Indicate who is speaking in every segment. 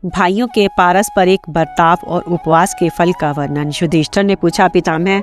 Speaker 1: भाइयों के पारस्परिक बर्ताव और उपवास के फल का वर्णन। युधिष्ठिर ने पूछा, पितामह,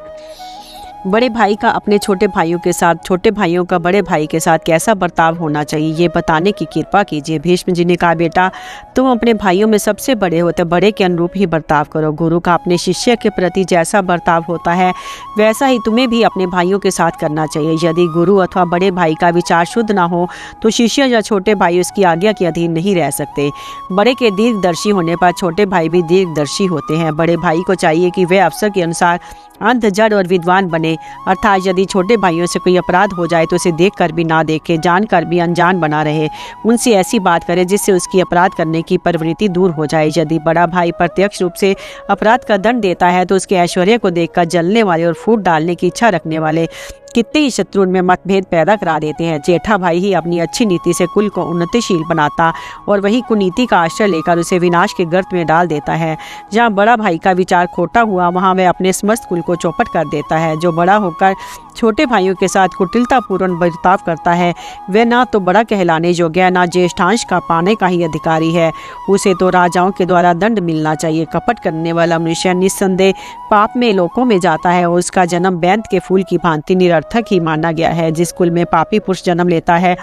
Speaker 1: बड़े भाई का अपने छोटे भाइयों के साथ, छोटे भाइयों का बड़े भाई के साथ कैसा बर्ताव होना चाहिए, ये बताने की कृपा कीजिए। भीष्म जी ने कहा, बेटा, तुम अपने भाइयों में सबसे बड़े हो तो बड़े के अनुरूप ही बर्ताव करो। गुरु का अपने शिष्य के प्रति जैसा बर्ताव होता है वैसा ही तुम्हें भी अपने भाइयों के साथ करना चाहिए। यदि गुरु अथवा बड़े भाई का विचार शुद्ध ना हो तो शिष्य या छोटे भाई उसकी आज्ञा के अधीन नहीं रह सकते। बड़े के दीर्घदर्शी होने पर छोटे भाई भी दीर्घदर्शी होते हैं। बड़े भाई को चाहिए कि वे अवसर के अनुसार अंध, जड़ और विद्वान बने, अर्थात यदि छोटे भाइयों से कोई अपराध हो जाए तो उसे देखकर भी ना देखे, जानकर भी अनजान बना रहे। उनसे ऐसी बात करे जिससे उसकी अपराध करने की प्रवृत्ति दूर हो जाए। यदि बड़ा भाई प्रत्यक्ष रूप से अपराध का दंड देता है तो उसके ऐश्वर्य को देखकर जलने वाले और फूट डालने की इच्छा रखने वाले कितने ही शत्रु में मतभेद पैदा करा देते हैं। जेठा भाई ही अपनी अच्छी नीति से कुल को उन्नतिशील बनाता और वही कुनीति का आश्रय लेकर उसे विनाश के गर्त में डाल देता है। जहाँ बड़ा भाई का विचार खोटा हुआ वहाँ वह अपने समस्त कुल को चौपट कर देता है। जो बड़ा होकर छोटे भाइयों के साथ कुटिलतापूर्ण बर्ताव करता है वह ना तो बड़ा कहलाने योग्य है, ना ज्येष्ठांश का पाने का ही अधिकारी है। उसे तो राजाओं के द्वारा दंड मिलना चाहिए। कपट करने वाला मनुष्य निस्संदेह पाप में लोकों में जाता है और उसका जन्म बैंत के फूल की भांति निरर्थक ही माना गया है। जिस कुल में पापी पुरुष जन्म लेता है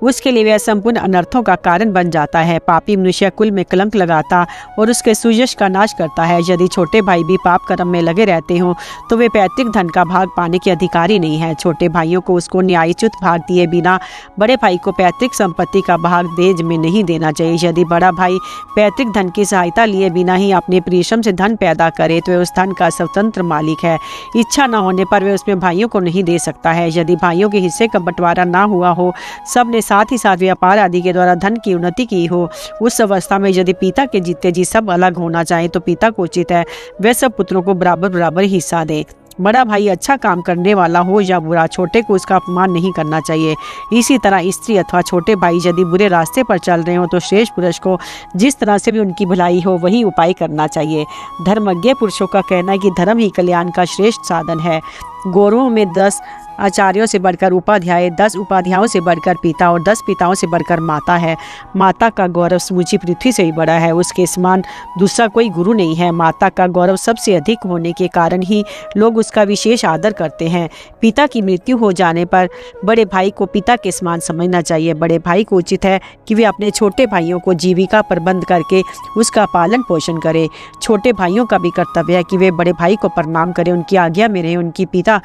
Speaker 1: उसके लिए वह संपूर्ण अनर्थों का कारण बन जाता है। पापी मनुष्य कुल में कलंक लगाता और उसके सुयश का नाश करता है। यदि छोटे भाई भी पाप कर्म में लगे रहते हों तो वे पैतृक धन का भाग पाने के अधिकारी नहीं है। छोटे भाइयों को उसको न्यायोचित भाग दिए बिना बड़े भाई को पैतृक संपत्ति का भाग देज में नहीं देना चाहिए। यदि बड़ा भाई पैतृक धन की सहायता लिए बिना ही अपने परिश्रम से धन पैदा करे तो वह उस धन का स्वतंत्र मालिक है। इच्छा न होने पर वह उसमें भाइयों को नहीं दे सकता है। यदि भाइयों के हिस्से का बंटवारा ना हुआ हो, सब ने साथ ही साथ व्यापार आदि के द्वारा धन की उन्नति की हो, उस अवस्था में यदि पिता के जीते जी सब अलग होना चाहे तो पिता को उचित है वह सब पुत्रों को बराबर बराबर हिस्सा दे। बड़ा भाई अच्छा काम करने वाला हो या बुरा, छोटे को उसका अपमान नहीं करना चाहिए। इसी तरह स्त्री अथवा छोटे भाई यदि बुरे रास्ते पर चल रहे हो तो श्रेष्ठ पुरुष को जिस तरह से भी उनकी भलाई हो वही उपाय करना चाहिए। धर्मज्ञ पुरुषों का कहना है कि धर्म ही कल्याण का श्रेष्ठ साधन है। गौरवों में 10 आचार्यों से बढ़कर उपाध्याय, 10 उपाध्यायों से बढ़कर पिता और 10 पिताओं से बढ़कर माता है। माता का गौरव समूची पृथ्वी से ही बड़ा है, उसके समान दूसरा कोई गुरु नहीं है। माता का गौरव सबसे अधिक होने के कारण ही लोग उसका विशेष आदर करते हैं। पिता की मृत्यु हो जाने पर बड़े भाई को पिता के समान समझना चाहिए। बड़े भाई को उचित है कि वे अपने छोटे भाइयों को जीविका प्रबंध करके उसका पालन पोषण करें। छोटे भाइयों का भी कर्तव्य है कि वे बड़े भाई को प्रणाम करें, उनकी आज्ञा में रहें, उनकी पिता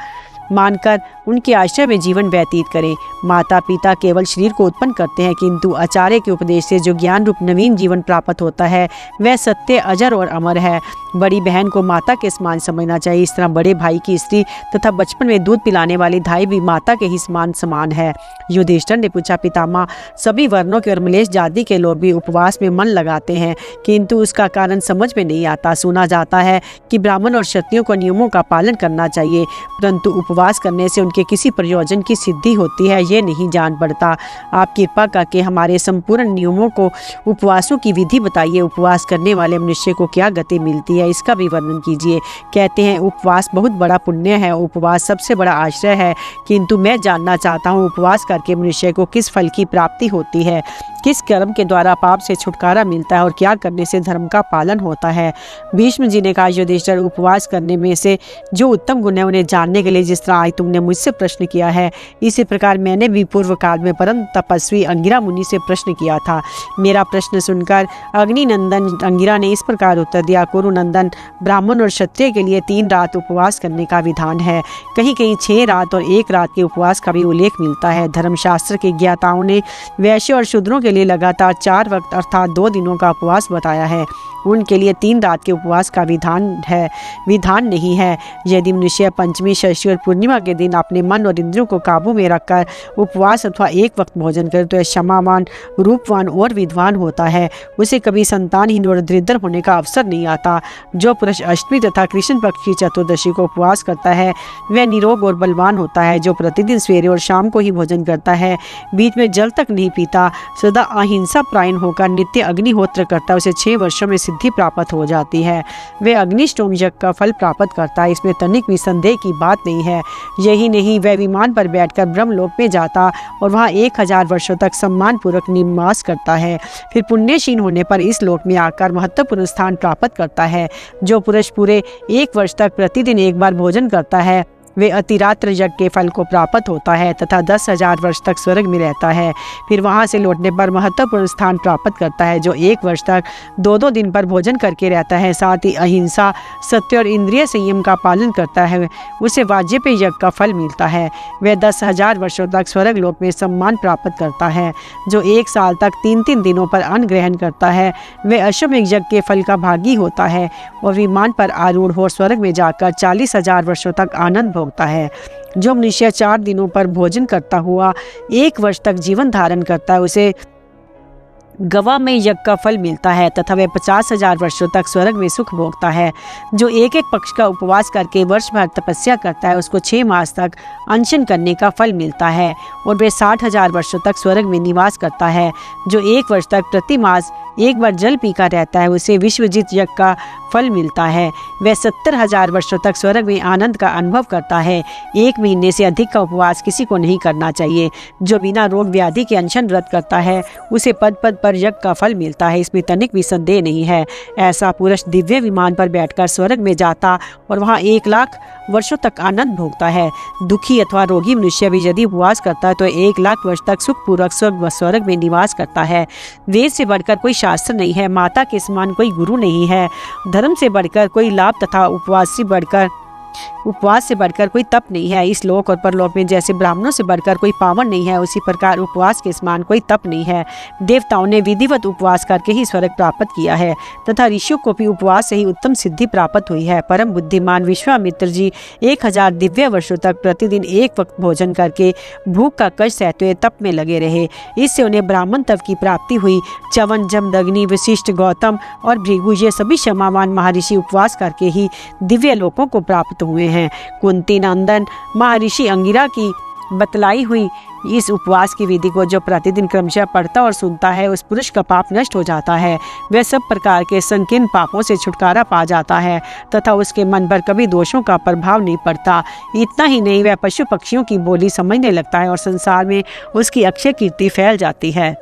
Speaker 1: मानकर उनके आश्रय में जीवन व्यतीत करें। माता पिता केवल शरीर को उत्पन्न करते हैं किंतु आचार्य के उपदेश से जो ज्ञान रूप नवीन जीवन प्राप्त होता है वह सत्य, अजर और अमर है। बड़ी बहन को माता के समान समझना चाहिए। इस तरह बड़े भाई की स्त्री तथा बचपन में दूध पिलाने वाली धाई भी माता के ही समान है। युधिष्ठिर ने पूछा, पितामह, सभी वर्णों के और मलेच्छ जाति के लोग भी उपवास में मन लगाते हैं किंतु उसका कारण समझ में नहीं आता। सुना जाता है कि ब्राह्मण और क्षत्रियों को नियमों का पालन करना चाहिए परंतु उपवास करने से उनके किसी प्रयोजन की सिद्धि होती है ये नहीं जान पड़ता। आप कृपा करके हमारे संपूर्ण नियमों को, उपवासों की विधि बताइए। उपवास करने वाले मनुष्य को क्या गति मिलती है इसका भी वर्णन कीजिए। कहते हैं उपवास बहुत बड़ा पुण्य है, उपवास सबसे बड़ा आश्रय है, किंतु मैं जानना चाहता हूँ उपवास करके मनुष्य को किस फल की प्राप्ति होती है, किस कर्म के द्वारा पाप से छुटकारा मिलता है और क्या करने से धर्म का पालन होता है। भीष्म जी ने कहा, युधिष्ठिर, उपवास करने में से जो उत्तम गुण है उन्हें जानने के लिए जिस तरह आज तुमने मुझसे प्रश्न किया है इसी प्रकार मैंने भी पूर्व काल में परम तपस्वी अंगिरा मुनि से प्रश्न किया था। मेरा प्रश्न सुनकर अग्निनंदन अंगिरा ने इस प्रकार उत्तर दिया, कुरुनंदन, ब्राह्मण और क्षत्रिय के लिए 3 रात उपवास करने का विधान है। कहीं कहीं 6 रात और 1 रात के उपवास का भी उल्लेख मिलता है। धर्मशास्त्र के ज्ञाताओं ने वैश्य और शूद्रों के लिए लगातार 4 वक्त अर्थात 2 दिनों का उपवास बताया है। उनके लिए 3 रात के उपवास का विधान नहीं है। यदि मनुष्य पंचमी, षष्ठी और पूर्णिमा के दिन अपने मन और इंद्रियों को काबू में रखकर उपवास अथवा 1 वक्त भोजन करे तो यह क्षमावान, रूपवान और विद्वान होता है। उसे कभी संतानहीन और दरिद्र होने का अवसर नहीं आता। जो पुरुष अष्टमी तथा कृष्ण पक्ष की चतुर्दशी को उपवास करता है वह निरोग और बलवान होता है। जो प्रतिदिन सवेरे और शाम को ही भोजन करता है, बीच में जल तक नहीं पीता, सदा अहिंसा प्रायण होकर नित्य अग्निहोत्र करता, उसे 6 वर्षों में सिद्धि प्राप्त हो जाती है। वह अग्निष्टोम यज्ञ का फल प्राप्त करता है, इसमें तनिक भी संदेह की बात नहीं है। यही नहीं, वह विमान पर बैठकर ब्रह्मलोक में जाता और वहाँ 1000 वर्षों तक सम्मान पूर्वक निवास करता है। फिर पुण्यशील होने पर इस लोक में आकर महत्वपूर्ण स्थान प्राप्त करता है। जो पुरुष पूरे 1 वर्ष तक प्रतिदिन एक बार भोजन करता है, वे अतिरात्र यज्ञ के फल को प्राप्त होता है तथा 10,000 वर्ष तक स्वर्ग में रहता है। फिर वहाँ से लौटने पर महत्वपूर्ण स्थान प्राप्त करता है। जो 1 वर्ष तक 2-2 दिन पर भोजन करके रहता है, साथ ही अहिंसा, सत्य और इंद्रिय संयम का पालन करता है, उसे वाजपेय यज्ञ का फल मिलता है। वह 10,000 वर्षों तक स्वर्ग लोक में सम्मान प्राप्त करता है। जो 1 साल तक 3-3 दिनों पर अन्न ग्रहण करता है, वह अश्वमेध यज्ञ के फल का भागी होता है और विमान पर आरूढ़ हो स्वर्ग में जाकर 40,000 वर्षों तक आनंद भोगता है। जो मनुष्य 4 दिनों पर भोजन करता हुआ 1 वर्ष तक जीवन धारण करता है, उसे गवा में यज्ञ का फल मिलता है तथा वह 50,000 वर्षों तक स्वर्ग में सुख भोगता है। जो एक पक्ष का उपवास करके वर्ष भर तपस्या करता है, उसको 6 मास तक अनशन करने का फल मिलता है और वह 60,000 वर्षों तक स्वर्ग में निवास करता है। जो 1 वर्ष तक प्रति मास 1 बार जल पीकर रहता है, उसे विश्वजित यज्ञ का फल मिलता है। वह 70,000 वर्षों तक स्वर्ग में आनंद का अनुभव करता है। 1 महीने से अधिक का उपवास किसी को नहीं करना चाहिए। जो बिना रोग व्याधि के अनशन व्रत करता है, उसे पद पद पर यज्ञ का फल मिलता है, इसमें तनिक भी संदेह नहीं है। ऐसा पुरुष दिव्य विमान पर बैठकर स्वर्ग में जाता और वहाँ 1 लाख वर्षों तक आनंद भोगता है। दुखी अथवा रोगी मनुष्य भी यदि उपवास करता है तो 1 लाख वर्ष तक सुखपूर्वक स्वर्ग में निवास करता है। वेद से बढ़कर कोई शास्त्र नहीं है, माता के समान कोई गुरु नहीं है, धर्म से बढ़कर कोई लाभ तथा उपवास से बढ़कर कोई तप नहीं है। इस लोक और परलोक में जैसे ब्राह्मणों से बढ़कर कोई पावन नहीं है, उसी प्रकार उपवास के समान कोई तप नहीं है। देवताओं ने विधिवत उपवास करके ही स्वर्ग प्राप्त किया है तथा ऋषियों को भी उपवास से ही उत्तम सिद्धि प्राप्त हुई है। परम बुद्धिमान विश्वामित्र जी 1000 दिव्य वर्षों तक प्रतिदिन 1 वक्त भोजन करके भूख का कष्ट सहते हुए तप में लगे रहे। इससे उन्हें ब्राह्मण तप की प्राप्ति हुई। च्यवन, जमदग्नि, वशिष्ठ, गौतम और भृगु ये सभी क्षमावान महर्षि उपवास करके ही दिव्य लोकों को प्राप्त हुए हैं। कुंती नंदन महर्षि अंगिरा की बतलाई हुई इस उपवास की विधि को जो प्रतिदिन क्रमशः पढ़ता और सुनता है, उस पुरुष का पाप नष्ट हो जाता है। वह सब प्रकार के संकीर्ण पापों से छुटकारा पा जाता है तथा उसके मन पर कभी दोषों का प्रभाव नहीं पड़ता। इतना ही नहीं, वह पशु पक्षियों की बोली समझने लगता है और संसार में उसकी अक्षय कीर्ति फैल जाती है।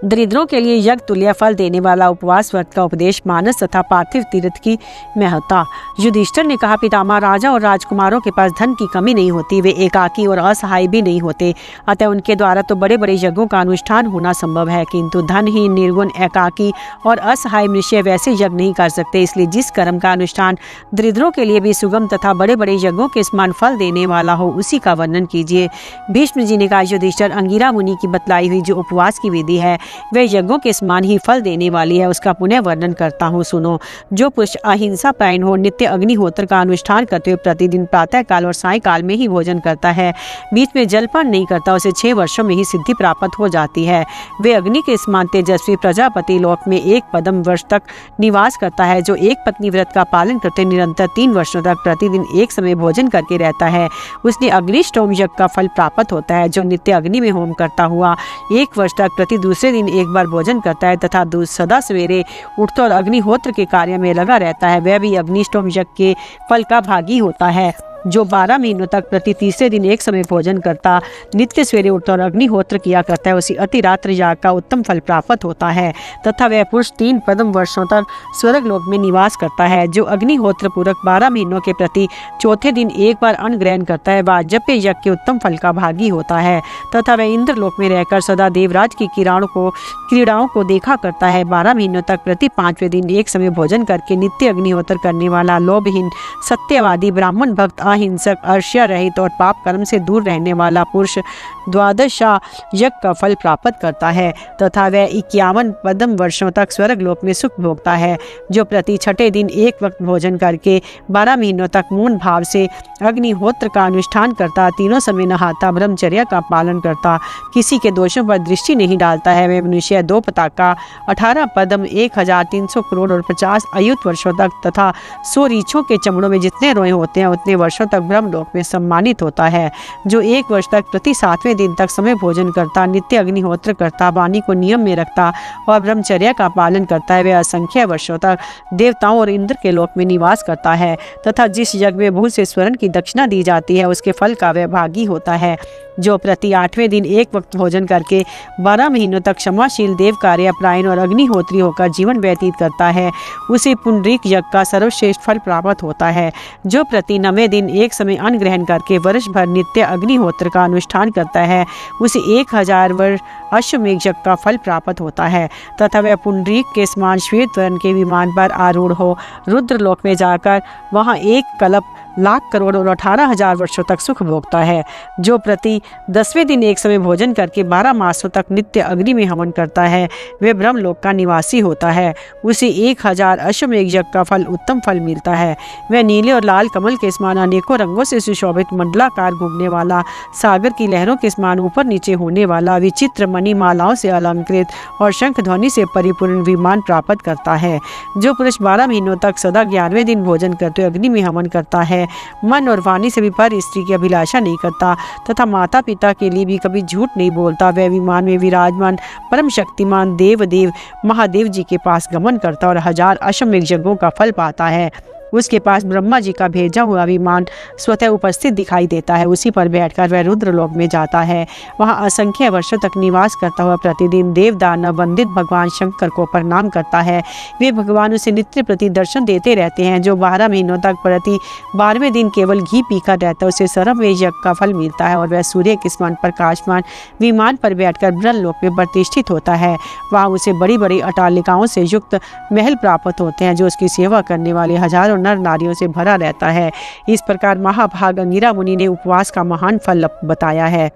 Speaker 1: दरिद्रों के लिए यज्ञ तुल्य फल देने वाला उपवास व्रत का उपदेश मानस तथा पार्थिव तीर्थ की महत्ता। युधिष्ठिर ने कहा, पितामह, राजा और राजकुमारों के पास धन की कमी नहीं होती, वे एकाकी और असहाय भी नहीं होते, अतः उनके द्वारा तो बड़े बड़े यज्ञों का अनुष्ठान होना संभव है, किंतु धनहीन, निर्गुण, एकाकी और असहाय मनुष्य वैसे यज्ञ नहीं कर सकते। इसलिए जिस कर्म का अनुष्ठान दरिद्रों के लिए भी सुगम तथा बड़े बड़े यज्ञों के समान फल देने वाला हो, उसी का वर्णन कीजिए। भीष्म जी ने कहा, युधिष्ठिर, अंगिरा मुनि की बतलाई हुई जो उपवास की विधि है, वे यज्ञों के समान ही फल देने वाली है, उसका पुनः वर्णन करता हूँ, सुनो। जो पुरुष अहिंसा परायण हो, नित्य अग्निहोत्र का अनुष्ठान करते हुए प्रतिदिन प्रातः काल और साय काल में ही भोजन करता है, बीच में जलपान नहीं करता, उसे 6 वर्षों में ही सिद्धि प्राप्त हो जाती है। वे अग्नि के समान तेजस्वी प्रजापति लोक में 1 पदम वर्ष तक निवास करता है। जो 1 पत्नी व्रत का पालन करते निरंतर 3 वर्षों तक प्रतिदिन एक समय भोजन करके रहता है, उसने अग्निष्टोम यज्ञ का फल प्राप्त होता है। जो नित्य अग्नि में होम करता हुआ 1 वर्ष तक प्रति दूसरे दिन एक बार भोजन करता है तथा सदा सवेरे उठता और अग्निहोत्र के कार्य में लगा रहता है, वह भी अग्निष्टोम यज्ञ के फल का भागी होता है। जो 12 महीनों तक प्रति तीसरे दिन एक समय भोजन करता, नित्य सवेरे उठता और अग्निहोत्र किया करता है, उसी अतिरात्र याग का उत्तम फल प्राप्त होता है तथा वह पुरुष 3 पदम वर्षों तक स्वर्ग लोक में निवास करता है। जो अग्निहोत्र पूर्वक 12 महीनों के प्रति चौथे दिन एक बार अन्न ग्रहण करता है, वह जप्य यज्ञ के उत्तम फल का भागी होता है तथा वह इंद्र लोक में रहकर सदा देवराज की क्रीड़ाओं को देखा करता है। 12 महीनों तक प्रति 5वें दिन एक समय भोजन करके नित्य अग्निहोत्र करने वाला लोभहीन, सत्यवादी, ब्राह्मण भक्त, अहिंसक, अर्ष्या रहित और पाप कर्म से दूर रहने वाला पुरुष द्वादशा यज्ञ का फल प्राप्त करता है तथा वह 51 पदम वर्षों तक स्वर्ग लोक में सुख भोगता है। जो प्रति 6ठे दिन एक वक्त भोजन करके 12 महीनों तक मौन भाव से अग्निहोत्र का अनुष्ठान करता, तीनों समय नहाता, ब्रह्मचर्य का पालन करता, किसी के दोषों पर दृष्टि नहीं डालता है, वह मनुष्य 2 पताका, 18 पदम, 1300 करोड़ और 50 अयुत वर्षों तक तथा 100 रीछों के चमड़ों में जितने रोए होते हैं उतने वर्षों तक ब्रह्मलोक में सम्मानित होता है। जो 1 वर्ष तक प्रति 7वें दिन तक समय भोजन करता, नित्य अग्निहोत्र करता, वाणी को नियम में रखता और ब्रह्मचर्या का पालन करता है, वह असंख्य वर्षों तक देवताओं और इंद्र के लोक में निवास करता है तथा जिस यज्ञ में भूल से स्वर्ण की दक्षिणा दी जाती है उसके फल का वह भागी होता है। जो प्रति 8वें दिन एक वक्त भोजन करके 12 महीनों तक क्षमाशील, देव कार्य परायण और अग्निहोत्री होकर जीवन व्यतीत करता है, उसे पुंडरीक यज्ञ का सर्वश्रेष्ठ फल प्राप्त होता है। जो प्रति 9वें दिन एक समय अन्न ग्रहण करके वर्ष भर नित्य अग्निहोत्र का अनुष्ठान करता है, उसे 1000 वर्ष अश्वमेघ यज्ञ का फल प्राप्त होता है तथा वह पुंडरीक के समान श्वेत वर्ण के विमान पर आरूढ़ हो रुद्रलोक में जाकर वहां 1 कल्प, लाख करोड़ और 18,000 वर्षों तक सुख भोगता है। जो प्रति 10वें दिन एक समय भोजन करके 12 मासों तक नित्य अग्नि में हवन करता है, वह ब्रह्मलोक का निवासी होता है, उसे 1000 अश्वमेघ यज्ञ का फल उत्तम फल मिलता है। वह नीले और लाल कमल के समान अनेकों रंगों से सुशोभित मंडलाकार घूमने वाला, सागर की लहरों के समान ऊपर नीचे होने वाला, विचित्र मणिमालाओं से अलंकृत और शंख ध्वनि से परिपूर्ण विमान प्राप्त करता है। जो पुरुष 12 महीनों तक सदा 11वें दिन भोजन करते हुए अग्नि में हवन करता है, मन और वाणी से भी पर स्त्री की अभिलाषा नहीं करता तथा माता पिता के लिए भी कभी झूठ नहीं बोलता, वह विमान में विराजमान परम शक्तिमान देव महादेव जी के पास गमन करता और 1000 अश्वमेघ यज्ञों का फल पाता है। उसके पास ब्रह्मा जी का भेजा हुआ विमान स्वतः उपस्थित दिखाई देता है, उसी पर बैठकर वह रुद्रलोक में जाता है। वहां असंख्य वर्षों तक निवास करता हुआ प्रतिदिन देव दानव वंदित भगवान शंकर को प्रणाम करता है। वे भगवान उसे नित्य प्रति दर्शन देते रहते हैं। जो 12 महीनों तक प्रति 12वें दिन केवल घी पीकर रहता है, उसे सर्वमेघ यज्ञ का फल मिलता है और वह सूर्य के समान प्रकाशमान विमान पर बैठकर ब्रह्मलोक में प्रतिष्ठित होता है। वहाँ उसे बड़ी बड़ी अटालिकाओं से युक्त महल प्राप्त होते हैं, जो उसकी सेवा करने वाले हजारों नर नारियों से भरा रहता है। इस प्रकार महाभाग अंगिरा मुनि ने उपवास का महान फल बताया है।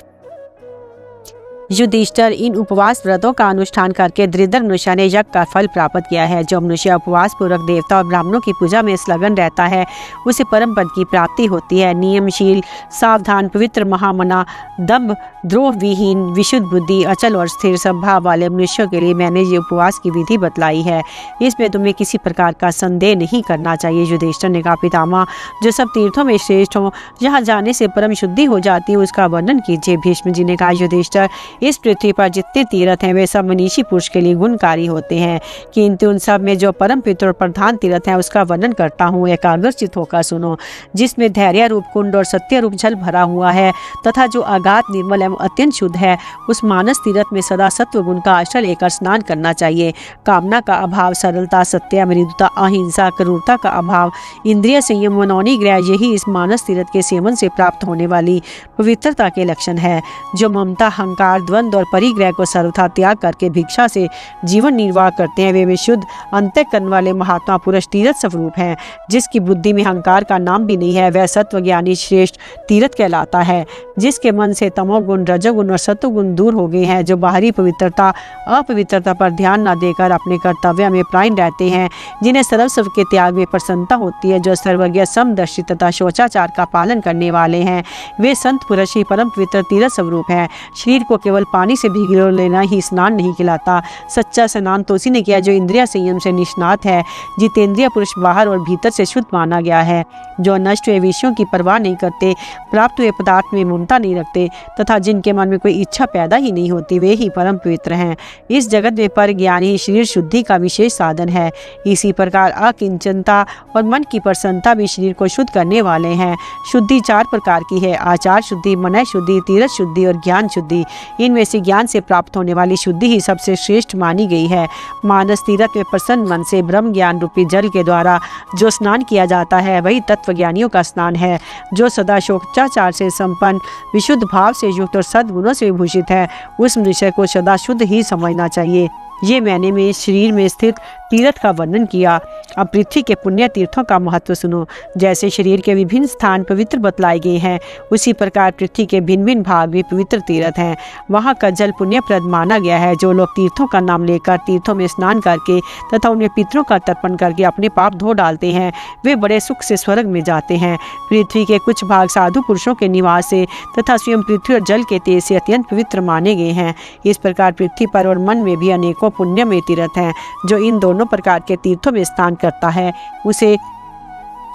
Speaker 1: युधिष्ठिर, इन उपवास व्रतों का अनुष्ठान करके दृढ़ मनुष्य ने यज्ञ का फल प्राप्त किया है। जो मनुष्य उपवास पूर्वक देवता और ब्राह्मणों की पूजा में संलग्न रहता है, उसे परम पद की प्राप्ति होती है। नियमशील, सावधान, पवित्र, महामना, दम्भ, द्रोह विहीन, विशुद्ध बुद्धि, अचल और स्थिर स्वभाव वाले मनुष्यों के लिए मैंने ये उपवास की विधि बतलाई है। इसमें तुम्हें किसी प्रकार का संदेह नहीं करना चाहिए। युधिष्ठिर ने कहा, पितामह, जो सब तीर्थों में श्रेष्ठ हो, जहाँ जाने से परम शुद्धि हो जाती है, उसका वर्णन कीजिए। भीष्म जी ने कहा, युधिष्ठिर, इस पृथ्वी पर जितने तीर्थ हैं वे सब मनीषी पुरुष के लिए गुणकारी होते हैं, किंतु उन सब में जो परम पवित्र और प्रधान तीर्थ है उसका वर्णन करता हूँ, एकाग्रचित्त होकर सुनो। जिसमें धैर्य रूप कुंड और सत्य रूप जल भरा हुआ है तथा जो अगाध, निर्मल एवं अत्यंत शुद्ध है, उस मानस तीर्थ में सदा सत्व गुण का आश्रय लेकर स्नान करना चाहिए। कामना का अभाव, सरलता, सत्य, मृदुता, अहिंसा, क्रूरता का अभाव, इंद्रिय संयम, मनौनी ग्रह, यही इस मानस तीर्थ के सेवन से प्राप्त होने वाली पवित्रता के लक्षण है। जो ममता, अहंकार, द्वंद्व और परिग्रह को सर्वथा त्याग करके भिक्षा से जीवन निर्वाह करते हैं, वे विशुद्ध अंतःकरण वाले महात्मा पुरुष तीर्थ स्वरूप हैं। जिसकी बुद्धि में अहंकार का नाम भी नहीं है, वह सत्व ज्ञानी श्रेष्ठ तीर्थ कहलाता है। जिसके मन से तमोगुण, रजोगुण और सत्वगुण दूर हो गए हैं, जो बाहरी पवित्रता, अपवित्रता पर ध्यान न देकर अपने कर्तव्य में प्राण रहते हैं, जिन्हें सर्वस्व के त्याग में प्रसन्नता होती है, जो सर्वज्ञ, समदर्शी तथा शोचाचार का पालन करने वाले हैं, वे संत पुरुष ही परम पवित्र तीर्थ स्वरूप हैं। शरीर को केवल पानी से भिगो लेना ही स्नान नहीं खिलाता। सच्चा स्नान तो उसी ने किया जो इंद्रिय संयम से निष्णात है। जितेंद्रिय पुरुष बाहर और भीतर से शुद्ध माना गया है। जो नष्ट हुए विषयों की परवाह नहीं करते, प्राप्त हुए पदार्थ में ममता नहीं रखते तथा जिनके मन में कोई इच्छा पैदा ही नहीं होती, वे ही परम पवित्र हैं। इस जगत में पर ज्ञान ही शरीर शुद्धि का विशेष साधन है। इसी प्रकार अकिंचनता और मन की प्रसन्नता भी शरीर को शुद्ध करने वाले हैं। शुद्धि 4 प्रकार की है, आचार शुद्धि, मन शुद्धि, तीर्थ शुद्धि और ज्ञान शुद्धि। इनमें से ज्ञान से प्राप्त होने वाली शुद्धि ही सबसे श्रेष्ठ मानी गई है। मानस तीर्थ में प्रसन्न मन से ब्रह्म ज्ञान रूपी जल के द्वारा जो स्नान किया जाता है, वही तत्वज्ञानियों का स्नान है। जो सदा शोचाचार से संपन्न, विशुद्ध भाव से युक्त और सद्गुणों से विभूषित है, उस मनुष्य को सदा शुद्ध ही समझना चाहिए। ये मैंने में शरीर में स्थित तीर्थ का वर्णन किया। अब पृथ्वी के पुण्य तीर्थों का महत्व सुनो। जैसे शरीर के विभिन्न स्थान पवित्र बतलाए गए हैं, उसी प्रकार पृथ्वी के भिन्न भिन्न भाग भी पवित्र तीर्थ हैं। वहाँ का जल पुण्यप्रद माना गया है। जो लोग तीर्थों का नाम लेकर तीर्थों में स्नान करके तथा उन्हें पितरों का तर्पण करके अपने पाप धो डालते हैं, वे बड़े सुख से स्वर्ग में जाते हैं। पृथ्वी के कुछ भाग साधु पुरुषों के निवास से तथा स्वयं पृथ्वी और जल के तेज से अत्यंत पवित्र माने गए हैं। इस प्रकार पृथ्वी पर और मन में भी अनेकों पुण्य में तीर्थ हैं। जो इन दोनों प्रकार के तीर्थों में स्नान करता है, उसे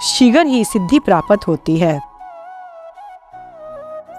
Speaker 1: शीघ्र ही सिद्धि प्राप्त होती है।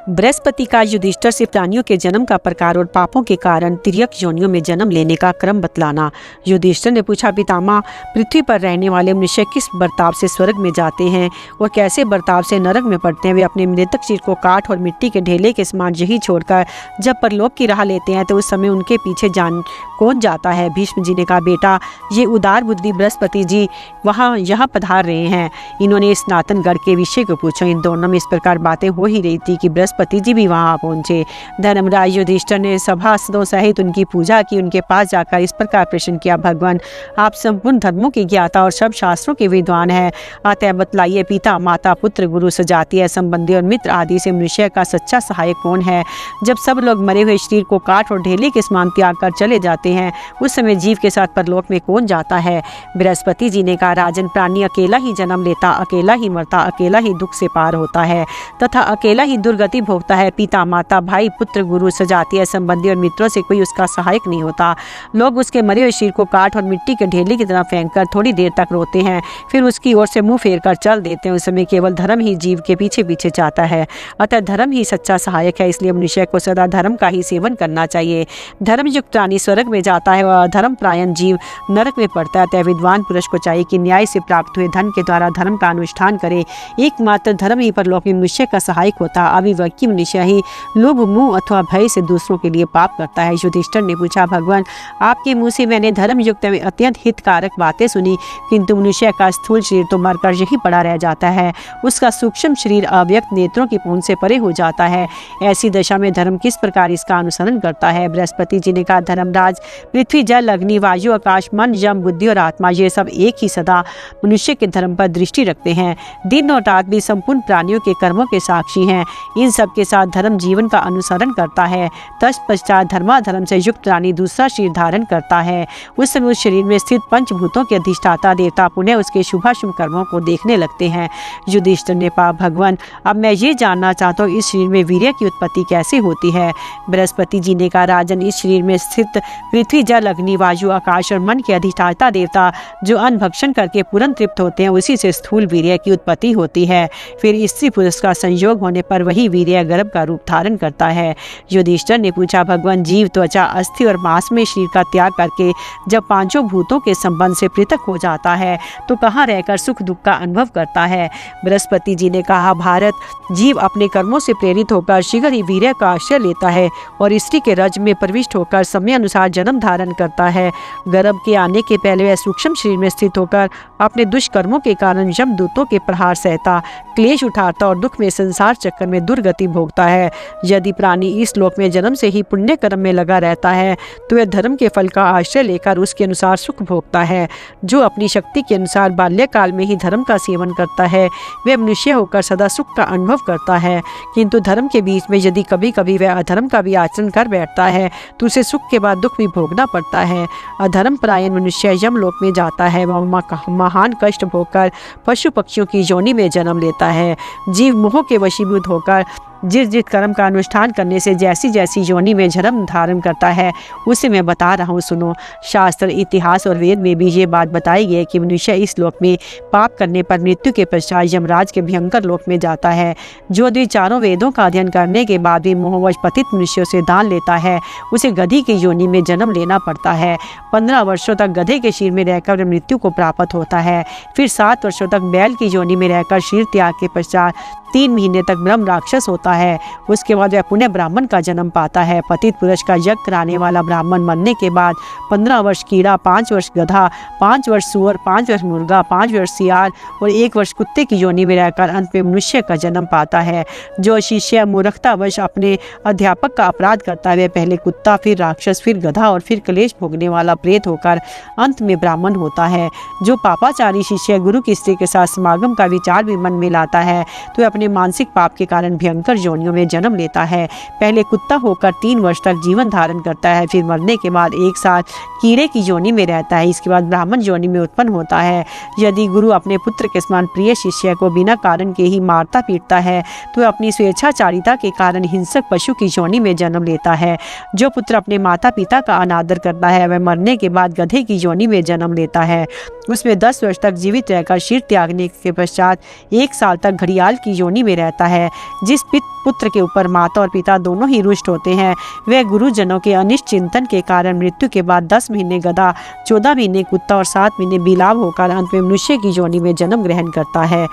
Speaker 1: बृहस्पति का युधिष्ठिर से प्राणियों के जन्म का प्रकार और पापों के कारण तिर्यक योनियों में जन्म लेने का क्रम बतलाना। युधिष्ठिर ने पूछा, पितामह, पृथ्वी पर रहने वाले मनुष्य किस बर्ताव से स्वर्ग में जाते हैं और कैसे बर्ताव से नरक में पड़ते हैं? वे अपने मृतक शरीर को काठ और मिट्टी के ढेले के समान यही छोड़कर जब परलोक की राह लेते हैं तो उस समय उनके पीछे जान कौन जाता है? भीष्म जी ने कहा, बेटा, ये उदार बुद्धि बृहस्पति जी यहाँ पधार रहे हैं। इन्होंने स्नातनगढ़ के विषय को पूछा। इन दोनों में इस प्रकार बातें हो ही रही थी कि बृहस्पति जी भी वहां पहुंचे। धर्मराज युधिष्ठिर ने सभासदों सहित उनकी पूजा की। उनके पास जाकर इस प्रकार प्रश्न किया, भगवान, आप संपूर्ण धर्मों के ज्ञाता और सब शास्त्रों के विद्वान हैं, अतः बतलाइए, पिता, माता, पुत्र, गुरु, सजातीय संबंधी और मित्र आदि से मनुष्य का सच्चा सहायक कौन है? जब सब लोग मरे हुए शरीर को काठ और ढेले के समान त्याग कर चले जाते हैं, उस समय जीव के साथ परलोक में कौन जाता है? बृहस्पति जी ने कहा, राजन, प्राणी अकेला ही जन्म लेता, अकेला ही मरता, अकेला ही दुख से पार होता है तथा अकेला ही दुर्गति भोगता है। पिता, माता, भाई, पुत्र, गुरु, सजातीय संबंधी और मित्रों से कोई उसका सहायक नहीं होता। लोग उसके मरे हुए शरीर को काठ और मिट्टी के ढेले की तरह फेंककर थोड़ी देर तक रोते हैं, फिर उसकी ओर से मुंह फेर कर चल देते हैं। उस समय केवल धर्म ही जीव के पीछे पीछे जाता है, अतः धर्म ही सच्चा सहायक है। इसलिए मनुष्य को सदा धर्म का ही सेवन करना चाहिए। धर्म युक्त प्राणी स्वर्ग में जाता है और धर्म प्रायण जीव नरक में पड़ता है। अतः विद्वान पुरुष को चाहिए कि न्याय से प्राप्त हुए धन के द्वारा धर्म का अनुष्ठान करे। एकमात्र धर्म ही परलोक में मनुष्य का सहायक होता है। अविवेकी मनुष्य ही लोभ, मोह अथवा भय से दूसरों के लिए पाप करता है। युधिष्ठिर ने पूछा, भगवान, आपके मुंह से मैंने धर्म युक्त अत्यंत हितकारक बातें सुनी, किंतु मनुष्य का स्थूल शरीर तो मरकर यही पड़ा रह जाता है। उसका सूक्ष्म शरीर अव्यक्त नेत्रों की पूंछ से परे हो जाता है। ऐसी दशा में धर्म किस प्रकार इसका अनुसरण करता है? बृहस्पति जी ने कहा, धर्मराज, पृथ्वी, जल, अग्नि, वायु, आकाश, मन, यम, बुद्धि और आत्मा, ये सब एक ही सदा मनुष्य के धर्म पर दृष्टि रखते हैं। दिन और रात भी संपूर्ण प्राणियों के कर्मों के साक्षी हैं। इन सब के साथ धर्म जीवन का अनुसरण करता है। तत्पश्चात धर्माधर्म से युक्त प्राणी दूसरा शरीर धारण करता है। उस समय उस शरीर में स्थित पंचभूतों के अधिष्ठाता देवता पुनः उसके शुभाशुभ कर्मों को देखने लगते हैं। युधिष्ठिर ने कहा, भगवान, अब मैं ये जानना चाहता हूँ, इस शरीर में वीर्य की उत्पत्ति कैसे होती है? बृहस्पति जी ने कहा, राजन, इस शरीर में स्थित पृथ्वी, जल, अग्नि, वायु, आकाश और मन के अधिष्ठाता देवता जो अन्न भक्षण करके पूर्ण तृप्त होते हैं, उसी से स्थूल वीर्य की उत्पत्ति होती है। फिर स्त्री पुरुष का संयोग होने पर वही वीर्य गर्भ का रूप धारण करता है। युधिष्ठिर ने पूछा, भगवान, जीव त्वचा, अस्थि और मांस में शरीर का त्याग करके जब पांचों भूतों के संबंध से पृथक हो जाता है तो कहाँ रहकर सुख दुख का अनुभव करता है? बृहस्पति जी ने कहा, भारत, जीव अपने कर्मों से प्रेरित होकर शीघ्र ही वीर्य का आश्रय लेता है और स्त्री के रज में प्रविष्ट होकर समय अनुसार जन्म धारण करता है। गर्भ के आने के पहले वह सूक्ष्म शरीर में स्थित होकर अपने दुष्कर्मों के कारण यमदूतों के प्रहार सहता, क्लेश उठाता और दुख में संसार चक्कर में दुर्गति भोगता है। यदि प्राणी इस लोक में जन्म से ही पुण्य कर्म में लगा रहता है तो वह धर्म के फल का आश्रय लेकर उसके अनुसार सुख भोगता है। जो अपनी शक्ति के अनुसार बाल्यकाल में ही धर्म का सेवन करता है वह मनुष्य होकर सदा सुख का अनुभव करता है, किंतु धर्म के बीच में यदि कभी कभी वह अधर्म का भी आचरण कर बैठता है तो उसे सुख के बाद दुख भी भोगना पड़ता है। अधर्म परायण मनुष्य यमलोक में जाता है, वह महान कष्ट भोगकर पशु पक्षियों की योनि में जन्म लेता है। जीव मोह के वशीभूत होकर जिस जिस कर्म का अनुष्ठान करने से जैसी जैसी योनि में जन्म धारण करता है उसे मैं बता रहा हूँ, सुनो। शास्त्र, इतिहास और वेद में भी ये बात बताई गई है कि मनुष्य इस लोक में पाप करने पर मृत्यु के पश्चात यमराज के भयंकर लोक में जाता है। जो यदि चारों वेदों का अध्ययन करने के बाद भी मोहवश पतित मनुष्यों से दान लेता है उसे गधी की योनि में जन्म लेना पड़ता है। 15 वर्षों तक गधे के शरीर में रहकर मृत्यु को प्राप्त होता है। फिर 7 वर्षों तक बैल की योनि में रहकर शरीर त्याग के पश्चात 3 महीने तक ब्रह्म राक्षस होता है। उसके बाद वह पुनः ब्राह्मण का जन्म पाता है। पतित पुरुष का यज्ञ कराने वाला ब्राह्मण मरने के बाद 15 वर्ष कीड़ा, 5 वर्ष गधा, 5 वर्ष सुअर, 5 वर्ष मुर्गा, 5 वर्ष सियार और 1 वर्ष कुत्ते की योनि में रहकर अंत में मनुष्य का जन्म पाता है। जो शिष्य मूर्खतावश अपने अध्यापक का अपराध करता है वह पहले कुत्ता, फिर राक्षस, फिर गधा और फिर क्लेश भोगने वाला प्रेत होकर अंत में ब्राह्मण होता है। जो पापाचारी शिष्य गुरु की स्त्री के साथ समागम का विचार भी मन में लाता है तो अपने मानसिक पाप के कारण भयंकर योनियों में जन्म लेता है। पहले कुत्ता होकर 3 वर्ष तक जीवन धारण करता है, फिर मरने के बाद 1 साल कीड़े की योनि में रहता है। इसके बाद ब्राह्मण योनि में उत्पन्न होता है। यदि गुरु अपने पुत्र के समान प्रिय शिष्य को बिना कारण के ही मारता पीटता है तो अपनी स्वेच्छाचारिता के कारण हिंसक पशु की योनि में जन्म लेता है। जो पुत्र अपने माता पिता का अनादर करता है वह मरने के बाद गधे की योनि में जन्म लेता है। उसमें 10 वर्ष तक जीवित रहकर शरीर त्यागने के पश्चात 1 साल तक घड़ियाल की योनि योनि में रहता है। जिस पुत्र के ऊपर माता और पिता दोनों ही रुष्ट होते हैं, वह गुरुजनों के अनिष्ट चिंतन के कारण मृत्यु के बाद 10 महीने गधा, 14 महीने कुत्ता और 7 महीने बिलाव होकर अंत में मनुष्य की योनि में जन्म ग्रहण करता है।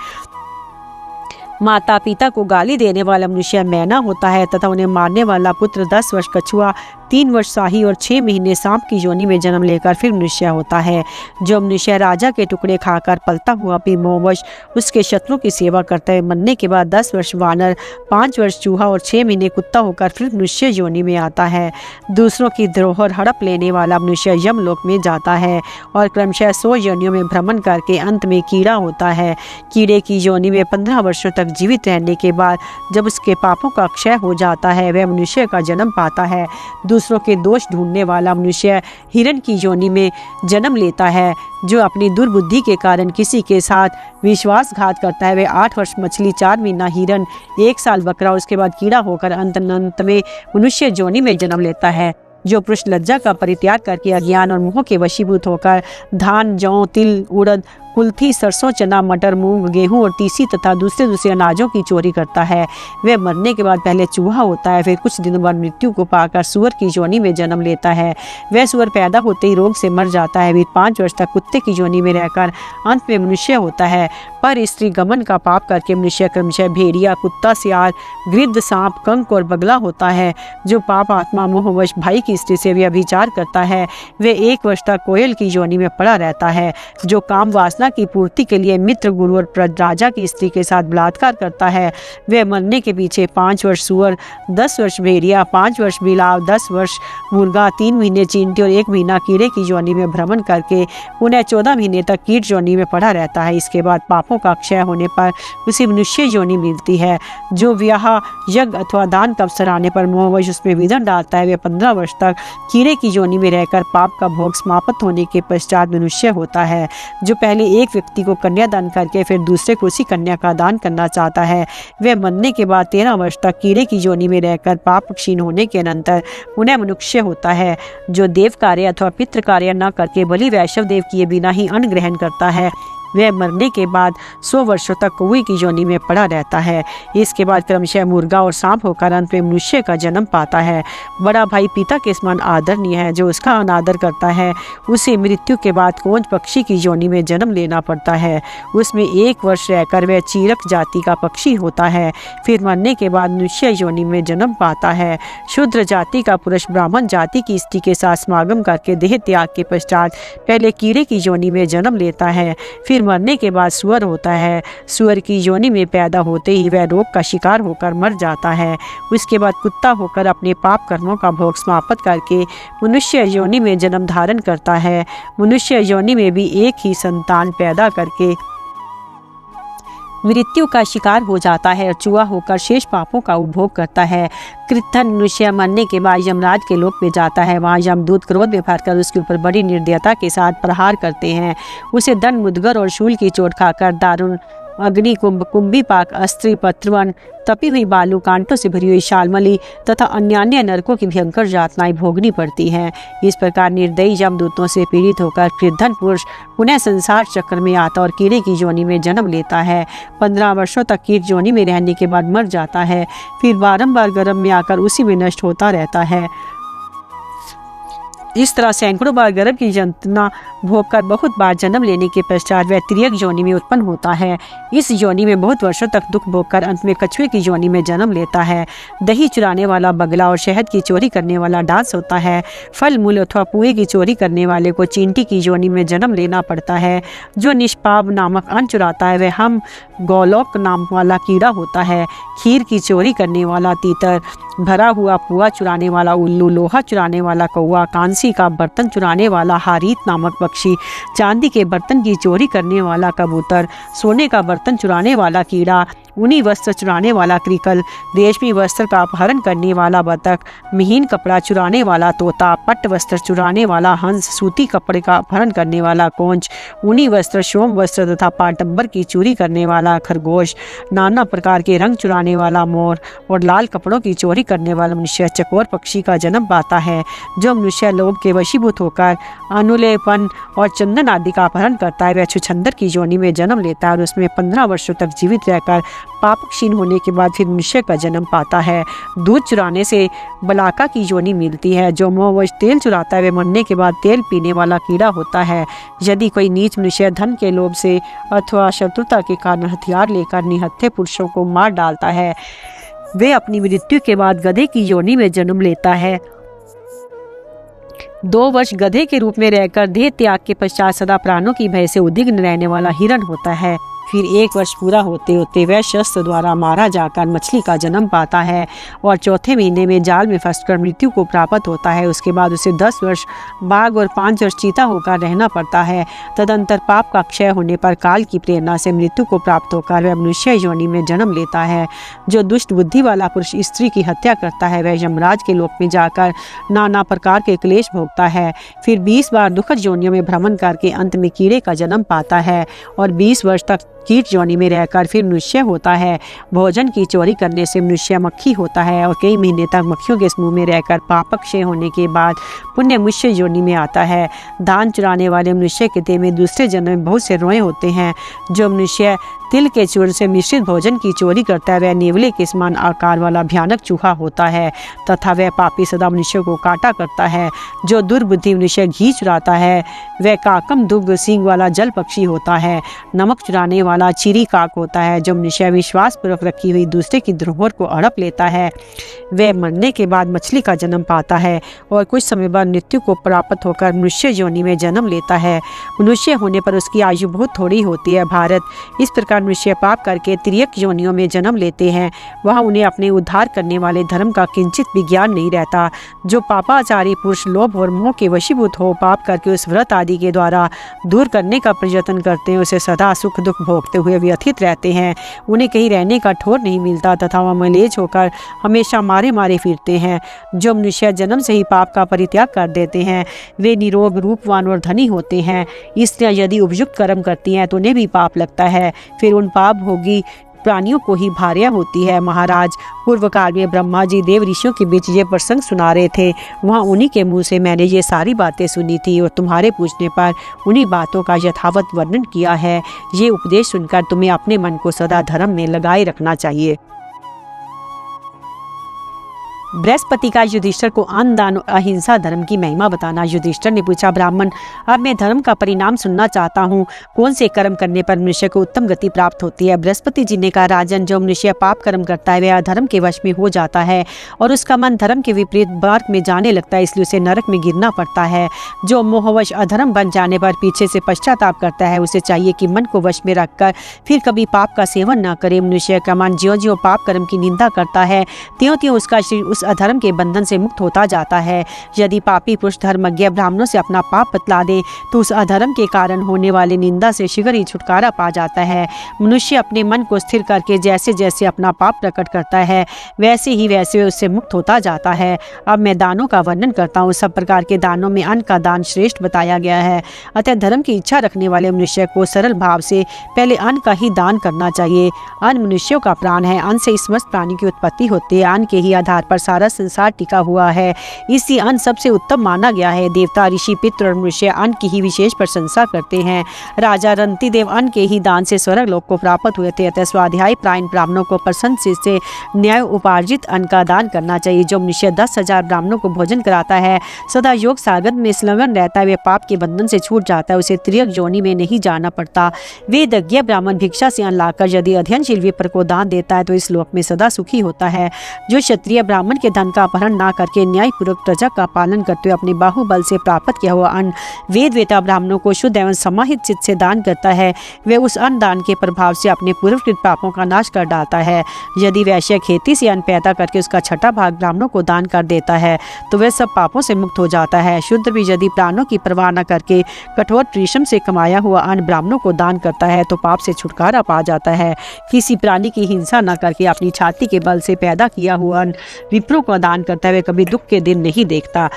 Speaker 1: माता पिता को गाली देने वाला मनुष्य मैना होता है तथा उन्हें मारने वाला पुत्र 10 वर्ष कछुआ, 3 वर्ष शाही और 6 महीने सांप की योनि में जन्म लेकर फिर मनुष्य होता है। जो मनुष्य राजा के टुकड़े खाकर पलता हुआ अपनी मोहवश उसके शत्रु की सेवा करता है, मरने के बाद 10 वर्ष वानर, 5 वर्ष चूहा और 6 महीने कुत्ता होकर फिर मनुष्य योनि में आता है। दूसरों की धरोहर हड़प लेने वाला मनुष्य यमलोक में जाता है और क्रमशः 100 योनियों में भ्रमण करके अंत में कीड़ा होता है। कीड़े की योनि में 15 वर्षों तक जीवित रहने के बाद जब उसके पापों का क्षय हो जाता है, वह मनुष्य का जन्म पाता है। दूसरों के दोष ढूंढने वाला मनुष्य हिरण की योनि में जन्म लेता है। जो अपनी दुर्बुद्धि के कारण किसी के साथ विश्वासघात करता है, वह 8 वर्ष मछली, 4 महीना हिरण, 1 साल बकरा, उसके बाद कीड़ा होकर अंत में मनुष्य योनि में जन्म लेता है। जो पुरुष लज्जा का परित्याग करके अज्ञान और मोह के वशीभूत होकर धान, जौ, तिल, उड़द, कुल्थी, सरसों, चना, मटर, मूंग, गेहूं और तीसी तथा दूसरे अनाजों की चोरी करता है, वह मरने के बाद पहले चूहा होता है, फिर कुछ दिनों बाद मृत्यु को पाकर सूअर की योनि में जन्म लेता है। वह सूअर पैदा होते ही रोग से मर जाता है, फिर 5 वर्ष तक कुत्ते की योनि में रहकर अंत में मनुष्य होता है। पर स्त्री गमन का पाप करके मनुष्य क्रमशः भेड़िया, कुत्ता, सियार, गिद्ध, सांप, कंक और बगला होता है। जो पाप आत्मा मोहवश भाई की स्त्री से व्यभिचार करता है, वह 1 वर्ष तक कोयल की योनि में पड़ा रहता है। जो काम वासना की पूर्ति के लिए मित्र, गुरु और राजा की स्त्री के साथ बलात्कार करता है, वह मरने के पीछे 5 वर्ष सूअर, 10 वर्ष भेड़िया, 5 वर्ष बिलाव, 10 वर्ष मुर्गा, 3 महीने चींटी और 1 महीना कीड़े की योनि में भ्रमण करके उन्हें 14 महीने तक कीट योनि में पड़ा रहता है। इसके बाद पापों का क्षय होने पर उसे मनुष्य योनि मिलती है। जो विवाह, यज्ञ अथवा दान का अवसर आने पर मोहवश उसमें विधन डालता है, वह 15 वर्ष तक कीड़े की योनि में रहकर पाप का भोग समाप्त होने के पश्चात मनुष्य होता है। जो पहले एक व्यक्ति को कन्यादान करके फिर दूसरे को उसी कन्या का दान करना चाहता है, वह मरने के बाद 13 वर्ष तक कीड़े की योनि में रहकर पाप क्षीण होने के अनंतर पुनः मनुष्य होता है। जो देव कार्य अथवा पितृ कार्य न करके बलि वैष्णव देव किए बिना ही अन्न ग्रहण करता है, वह मरने के बाद 100 वर्षों तक कौवे की योनि में पड़ा रहता है। इसके बाद क्रमशः मुर्गा और सांप होकर अंत में मनुष्य का जन्म पाता है। बड़ा भाई पिता के समान आदरणीय है, जो उसका अनादर करता है उसे मृत्यु के बाद कोंज पक्षी की योनि में जन्म लेना पड़ता है। उसमें 1 वर्ष रहकर वह चीरक जाति का पक्षी होता है, फिर मरने के बाद मनुष्य योनि में जन्म पाता है। शूद्र जाति का पुरुष ब्राह्मण जाति की स्त्री के साथ समागम करके देह त्याग के पश्चात पहले कीड़े की योनि में जन्म लेता है, फिर मरने के बाद सूअर होता है। सूअर की योनि में पैदा होते ही वह रोग का शिकार होकर मर जाता है। उसके बाद कुत्ता होकर अपने पाप कर्मों का भोग समाप्त करके मनुष्य योनि में जन्म धारण करता है। मनुष्य योनि में भी एक ही संतान पैदा करके मृत्यु का शिकार हो जाता है और चूहा होकर शेष पापों का उपभोग करता है। कृतन मनुष्य मरने के बाद यमराज के लोक में जाता है। वहाँ यमदूत क्रोध में भरकर उसके ऊपर बड़ी निर्दयता के साथ प्रहार करते हैं। उसे दंड, मुदगर और शूल की चोट खाकर दारुण अग्नि, कुंभी पाक, अस्त्री, पत्रवन, तपी हुई बालू, कांटों से भरी हुई शालमली तथा अन्य नरकों की भयंकर यातनाएं भोगनी पड़ती हैं। इस प्रकार निर्दयी यमदूतों से पीड़ित होकर कृद्धन पुरुष पुनः संसार चक्र में आता और कीड़े की योनि में जन्म लेता है। 15 वर्षों तक कीट योनि में रहने के बाद मर जाता है, फिर बारंबार गर्भ में आकर उसी में नष्ट होता रहता है। इस तरह सैकड़ों बार गर्भ की यंत्रणा भोग कर बहुत बार जन्म लेने के पश्चात वह तिर्यक योनि में उत्पन्न होता है। इस योनि में बहुत वर्षों तक दुख भोग कर अंत में कछुए की योनि में जन्म लेता है। दही चुराने वाला बगला और शहद की चोरी करने वाला डांस होता है। फल मूल अथवा पुए की चोरी करने वाले को चींटी की योनि में जन्म लेना पड़ता है। जो निष्पाप नामक अन्न चुराता है वह हम गौलोक नाम वाला कीड़ा होता है। खीर की चोरी करने वाला तीतर, भरा हुआ पुआ चुराने वाला उल्लू, लोहा चुराने वाला कौआ, कांसी का बर्तन चुराने वाला हारीत नामक पक्षी, चांदी के बर्तन की चोरी करने वाला कबूतर, सोने का बर्तन चुराने वाला कीड़ा, ऊनी वस्त्र चुराने वाला क्रिकल, रेशमी वस्त्र का अपहरण करने वाला बतख, महीन कपड़ा चुराने वाला तोता, पट्ट वस्त्र चुराने वाला हंस, सूती कपड़े का अपहरण करने वाला कोंच, ऊनी वस्त्र, शोम वस्त्र तथा पाटंबर की चोरी करने वाला खरगोश, नाना प्रकार के रंग चुराने वाला मोर और लाल कपड़ों की चोरी करने वाला मनुष्य चकोर पक्षी का जन्म पाता है। जो मनुष्य लोभ के वशीभूत होकर अनुलेपन और चंदन आदि का अपहरण करता है वह छुछंदर की योनि में जन्म लेता है और उसमें 15 वर्षों तक जीवित रहकर पाप क्षीण होने के बाद फिर मनुष्य का जन्म पाता है। दूध चुराने से बलाका की योनि मिलती है। जो मोहवश तेल चुराता है वह मरने के बाद तेल पीने वाला कीड़ा होता है। यदि कोई नीच मनुष्य धन के लोभ से अथवा शत्रुता के कारण हथियार लेकर निहत्थे पुरुषों को मार डालता है, वे अपनी मृत्यु के बाद गधे की योनि में जन्म लेता है। 2 वर्ष गधे के रूप में रहकर देह त्याग के पश्चात सदा प्राणों की भय से उद्विग्न रहने वाला हिरण होता है। फिर 1 वर्ष पूरा होते होते वह शस्त्र द्वारा मारा जाकर मछली का जन्म पाता है और चौथे महीने में जाल में फंसकर मृत्यु को प्राप्त होता है। उसके बाद उसे 10 वर्ष बाघ और 5 वर्ष चीता होकर रहना पड़ता है। तदंतर पाप का क्षय होने पर काल की प्रेरणा से मृत्यु को प्राप्त होकर वह मनुष्य योनि में जन्म लेता है। जो दुष्ट बुद्धि वाला पुरुष स्त्री की हत्या करता है वह यमराज के लोक में जाकर नाना प्रकार के क्लेश भोगता है। फिर 20 बार दुखद योनियों में भ्रमण करके अंत में कीड़े का जन्म पाता है और 20 वर्ष तक कीट योनि में रहकर फिर मनुष्य होता है। भोजन की चोरी करने से मनुष्य मक्खी होता है और कई महीने तक मक्खियों के समूह में रहकर पापक क्षय होने के बाद पुण्य मनुष्य योनि में आता है। दान चुराने वाले मनुष्य के देह में दूसरे जन्म में बहुत से रोए होते हैं। जो मनुष्य तिल के चूर्ण से मिश्रित भोजन की चोरी करता है वह नेवले के समान आकार वाला भयानक चूहा होता है तथा वह पापी सदा मनुष्य को काटा करता है। जो दुर्बुद्धि मनुष्य घी चुराता है वह काकम दुग्ध सींग वाला जल पक्षी होता है। नमक चुराने वाला चिरी काक होता है। जो मनुष्य विश्वास पूर्वक रखी हुई दूसरे की धरोहर को हड़प लेता है वह मरने के बाद मछली का जन्म पाता है और कुछ समय बाद मृत्यु को प्राप्त होकर मनुष्य योनि में जन्म लेता है। मनुष्य होने पर उसकी आयु बहुत थोड़ी होती है। भारत, इस प्रकार मनुष्य पाप करके तिर्यक योनियों में जन्म लेते हैं। वहाँ उन्हें अपने उद्धार करने वाले धर्म का किंचित भी ज्ञान नहीं रहता। जो पापाचारी पुरुष लोभ और मोह के वशीभूत हो पाप करके उस व्रत आदि के द्वारा दूर करने का प्रयत्न करते हैं उसे सदा सुख दुख भोगते हुए व्यथित रहते हैं। उन्हें कहीं रहने का ठौर नहीं मिलता तथा वह मलेज होकर हमेशा मारे मारे फिरते हैं। जो मनुष्य जन्म से ही पाप का परित्याग कर देते हैं वे निरोग रूपवान और धनी होते हैं। इसलिए यदि उपयुक्त कर्म करती हैं तो उन्हें भी पाप लगता है। फिर उन पाप भोगी प्राणियों को ही भार्या होती है। महाराज, पूर्व काल में ब्रह्मा जी देव ऋषियों के बीच ये प्रसंग सुना रहे थे। वहाँ उन्हीं के मुंह से मैंने ये सारी बातें सुनी थी और तुम्हारे पूछने पर उन्हीं बातों का यथावत वर्णन किया है। ये उपदेश सुनकर तुम्हें अपने मन को सदा धर्म में लगाए रखना चाहिए। बृहस्पति का युधिष्ठिर को अन्न दान और अहिंसा धर्म की महिमा बताना। युधिष्ठिर ने पूछा, ब्राह्मण, अब मैं धर्म का परिणाम सुनना चाहता हूँ। कौन से कर्म करने पर मनुष्य को उत्तम गति प्राप्त होती है? बृहस्पति जी ने कहा, राजन, जो मनुष्य पाप कर्म करता है वह अधर्म के वश में हो जाता है और उसका मन धर्म के विपरीत मार्ग में जाने लगता है, इसलिए उसे नरक में गिरना पड़ता है। जो मोहवश अधर्म बन जाने पर पीछे से पश्चाताप करता है उसे चाहिए कि मन को वश में रखकर फिर कभी पाप का सेवन न करे। मनुष्य का मन ज्यों ज्यों पाप कर्म की निंदा करता है त्यों त्यों उसका शरीर उस अधर्म के बंधन से मुक्त होता जाता है। यदि पापी पुरुष धर्मज्ञ ब्राह्मणों से अपना पाप बतला दे तो उस अधर्म के कारण होने वाली निंदा से शीघ्र ही छुटकारा पा जाता है। मनुष्य अपने मन को स्थिर करके जैसे जैसे अपना पाप प्रकट करता है वैसे ही वैसे उससे मुक्त होता जाता है। अब मैं दानों का वर्णन करता हूँ। सब प्रकार के दानों में अन्न का दान श्रेष्ठ बताया गया है। अतः धर्म की इच्छा रखने वाले मनुष्य को सरल भाव से पहले अन्न का ही दान करना चाहिए। अन्न मनुष्यों का प्राण है। अन्न से समस्त प्राणी की उत्पत्ति होती है। अन्न के ही आधार पर सारा संसार टिका हुआ है। इसी अन्न सबसे उत्तम माना गया है। देवता, ऋषि, पितृ और मनुष्य अन्न की ही विशेष प्रशंसा करते हैं। राजा रंतिदेव अन्न के ही दान से स्वर्ग लोक को प्राप्त हुए थे। अतः स्वाध्याय प्रायण ब्राह्मणों को प्रसन्न से न्याय उपार्जित अन्न का दान करना चाहिए। जो मनुष्य 10,000 ब्राह्मणों को भोजन कराता है, सदा योग सागर में संलग्न रहता है, वे पाप के बंधन से छूट जाता है, उसे तिर्यक योनि में नहीं जाना पड़ता। वेदज्ञ ब्राह्मण भिक्षा से अन्न लाकर यदि अध्ययनशील विप्र को दान देता है तो इस लोक में सदा सुखी होता है। जो क्षत्रिय ब्राह्मण के धन का अपहरण ना करके न्यायपूर्वक प्रजा का पालन करते हुए अपने बाहुबल से प्राप्त किया हुआ अन्न वेद वेता ब्राह्मणों को शुद्ध एवं समाहित चित्त से दान करता है, वे उस अन्न दान के प्रभाव से अपने पूर्वकृत पापों का नाश कर डालता है। यदि वैश्य खेती से अन्न पैदा करके उसका छठा भाग ब्राह्मणों को दान कर देता है तो वह सब पापों से मुक्त हो जाता है। शूद्र भी यदि प्राणों की परवाह न करके कठोर परिश्रम से कमाया हुआ अन्न ब्राह्मणों को दान करता है तो पाप से छुटकारा पा जाता है। किसी प्राणी की हिंसा न करके अपनी छाती के बल से पैदा किया हुआ अन्न विप्रों को दान करता है, वे कभी दुख के दिन नहीं देखता।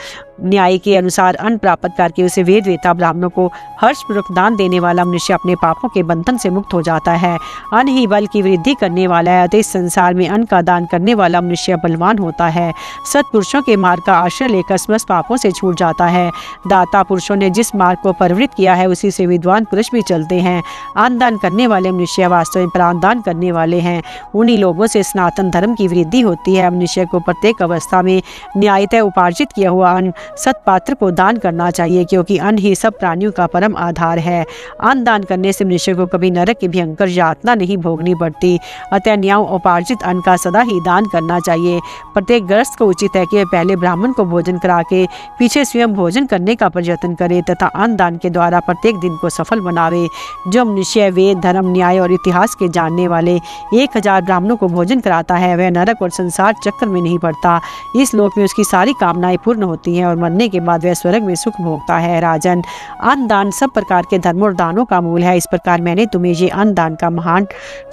Speaker 1: न्याय के अनुसार अन्न प्राप्त करके उसे वेद वेता ब्राह्मणों को हर्षपूर्वक दान देने वाला मनुष्य अपने पापों के बंधन से मुक्त हो जाता है। अन्न ही बल की वृद्धि करने वाला है, अतः इस संसार में अन्न का दान करने वाला मनुष्य बलवान होता है। सत्पुरुषों के मार्ग का आश्रय लेकर समस्त पापों से छूट जाता है। दाता पुरुषों ने जिस मार्ग को प्रवृत्त किया है उसी से विद्वान पुरुष भी चलते हैं। अन्न दान करने वाले मनुष्य वास्तव में प्राण दान करने वाले हैं। उन्हीं लोगों से सनातन धर्म की वृद्धि होती है। मनुष्य को प्रत्येक अवस्था में न्यायतः उपार्जित किया हुआ अन्न सत्पात्र को दान करना चाहिए, क्योंकि अन्न ही सब प्राणियों का परम आधार है। अन्न दान करने से मनुष्य को कभी नरक की भयंकर यातना नहीं भोगनी पड़ती। अतः न्याय उपार्जित अन्न का सदा ही दान करना चाहिए। प्रत्येक गृहस्थ को उचित है कि वह पहले ब्राह्मण को भोजन करा के पीछे स्वयं भोजन करने का प्रयत्न करे तथा अन्न दान के द्वारा प्रत्येक दिन को सफल बनावे। जो मनुष्य वेद, धर्म, न्याय और इतिहास के जानने वाले 1000 ब्राह्मणों को भोजन कराता है वह नरक और संसार चक्र में नहीं पड़ता। इस लोक में उसकी सारी कामनाएं पूर्ण होती हैं और मरने के बाद वह स्वर्ग में सुख भोगता है। राजन, अन्न दान सब प्रकार के धर्म और दानों का मूल है। इस प्रकार मैंने तुम्हें ये अन्न दान का महान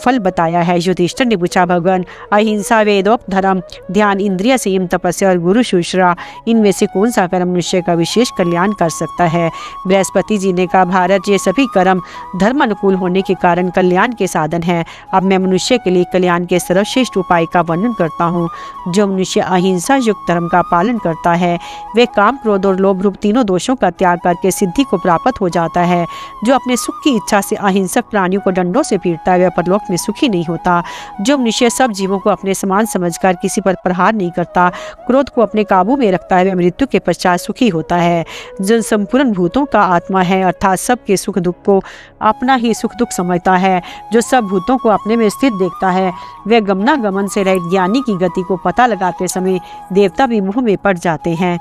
Speaker 1: फल बताया है। युधिष्ठिर ने पूछा, भगवान, अहिंसा, वेदोक्त धर्म, ध्यान, इंद्रिय संयम, तपस्या और गुरु शुश्रूषा, इनमें से कौन सा कर्म मनुष्य का विशेष कल्याण कर सकता है? बृहस्पति जी ने कहा, भारत, ये सभी कर्म धर्म अनुकूल होने के कारण कल्याण के साधन है। अब मैं मनुष्य के लिए कल्याण के सर्वश्रेष्ठ उपाय का वर्णन करता हूँ। जो मनुष्य अहिंसा युक्त धर्म का पालन करता है वे काम, क्रोध और लोभ रूप तीनों दोषों का त्याग करके सिद्धि को प्राप्त हो जाता है। जो अपने सुख की इच्छा से अहिंसक प्राणियों को डंडों से पीटता है वह परलोक में सुखी नहीं होता। जो मनुष्य सब जीवों को अपने समान समझकर किसी पर प्रहार नहीं करता, क्रोध को अपने काबू में रखता है, वह मृत्यु के पश्चात सुखी होता है। जो संपूर्ण भूतों का आत्मा है अर्थात सबके सुख दुख को अपना ही सुख दुख समझता है, जो सब भूतों को अपने में स्थित देखता है, वह गमनागमन से रहित ज्ञानी की गति को पता लगाते समय देवता भी मोह में पड़ जाते हैं।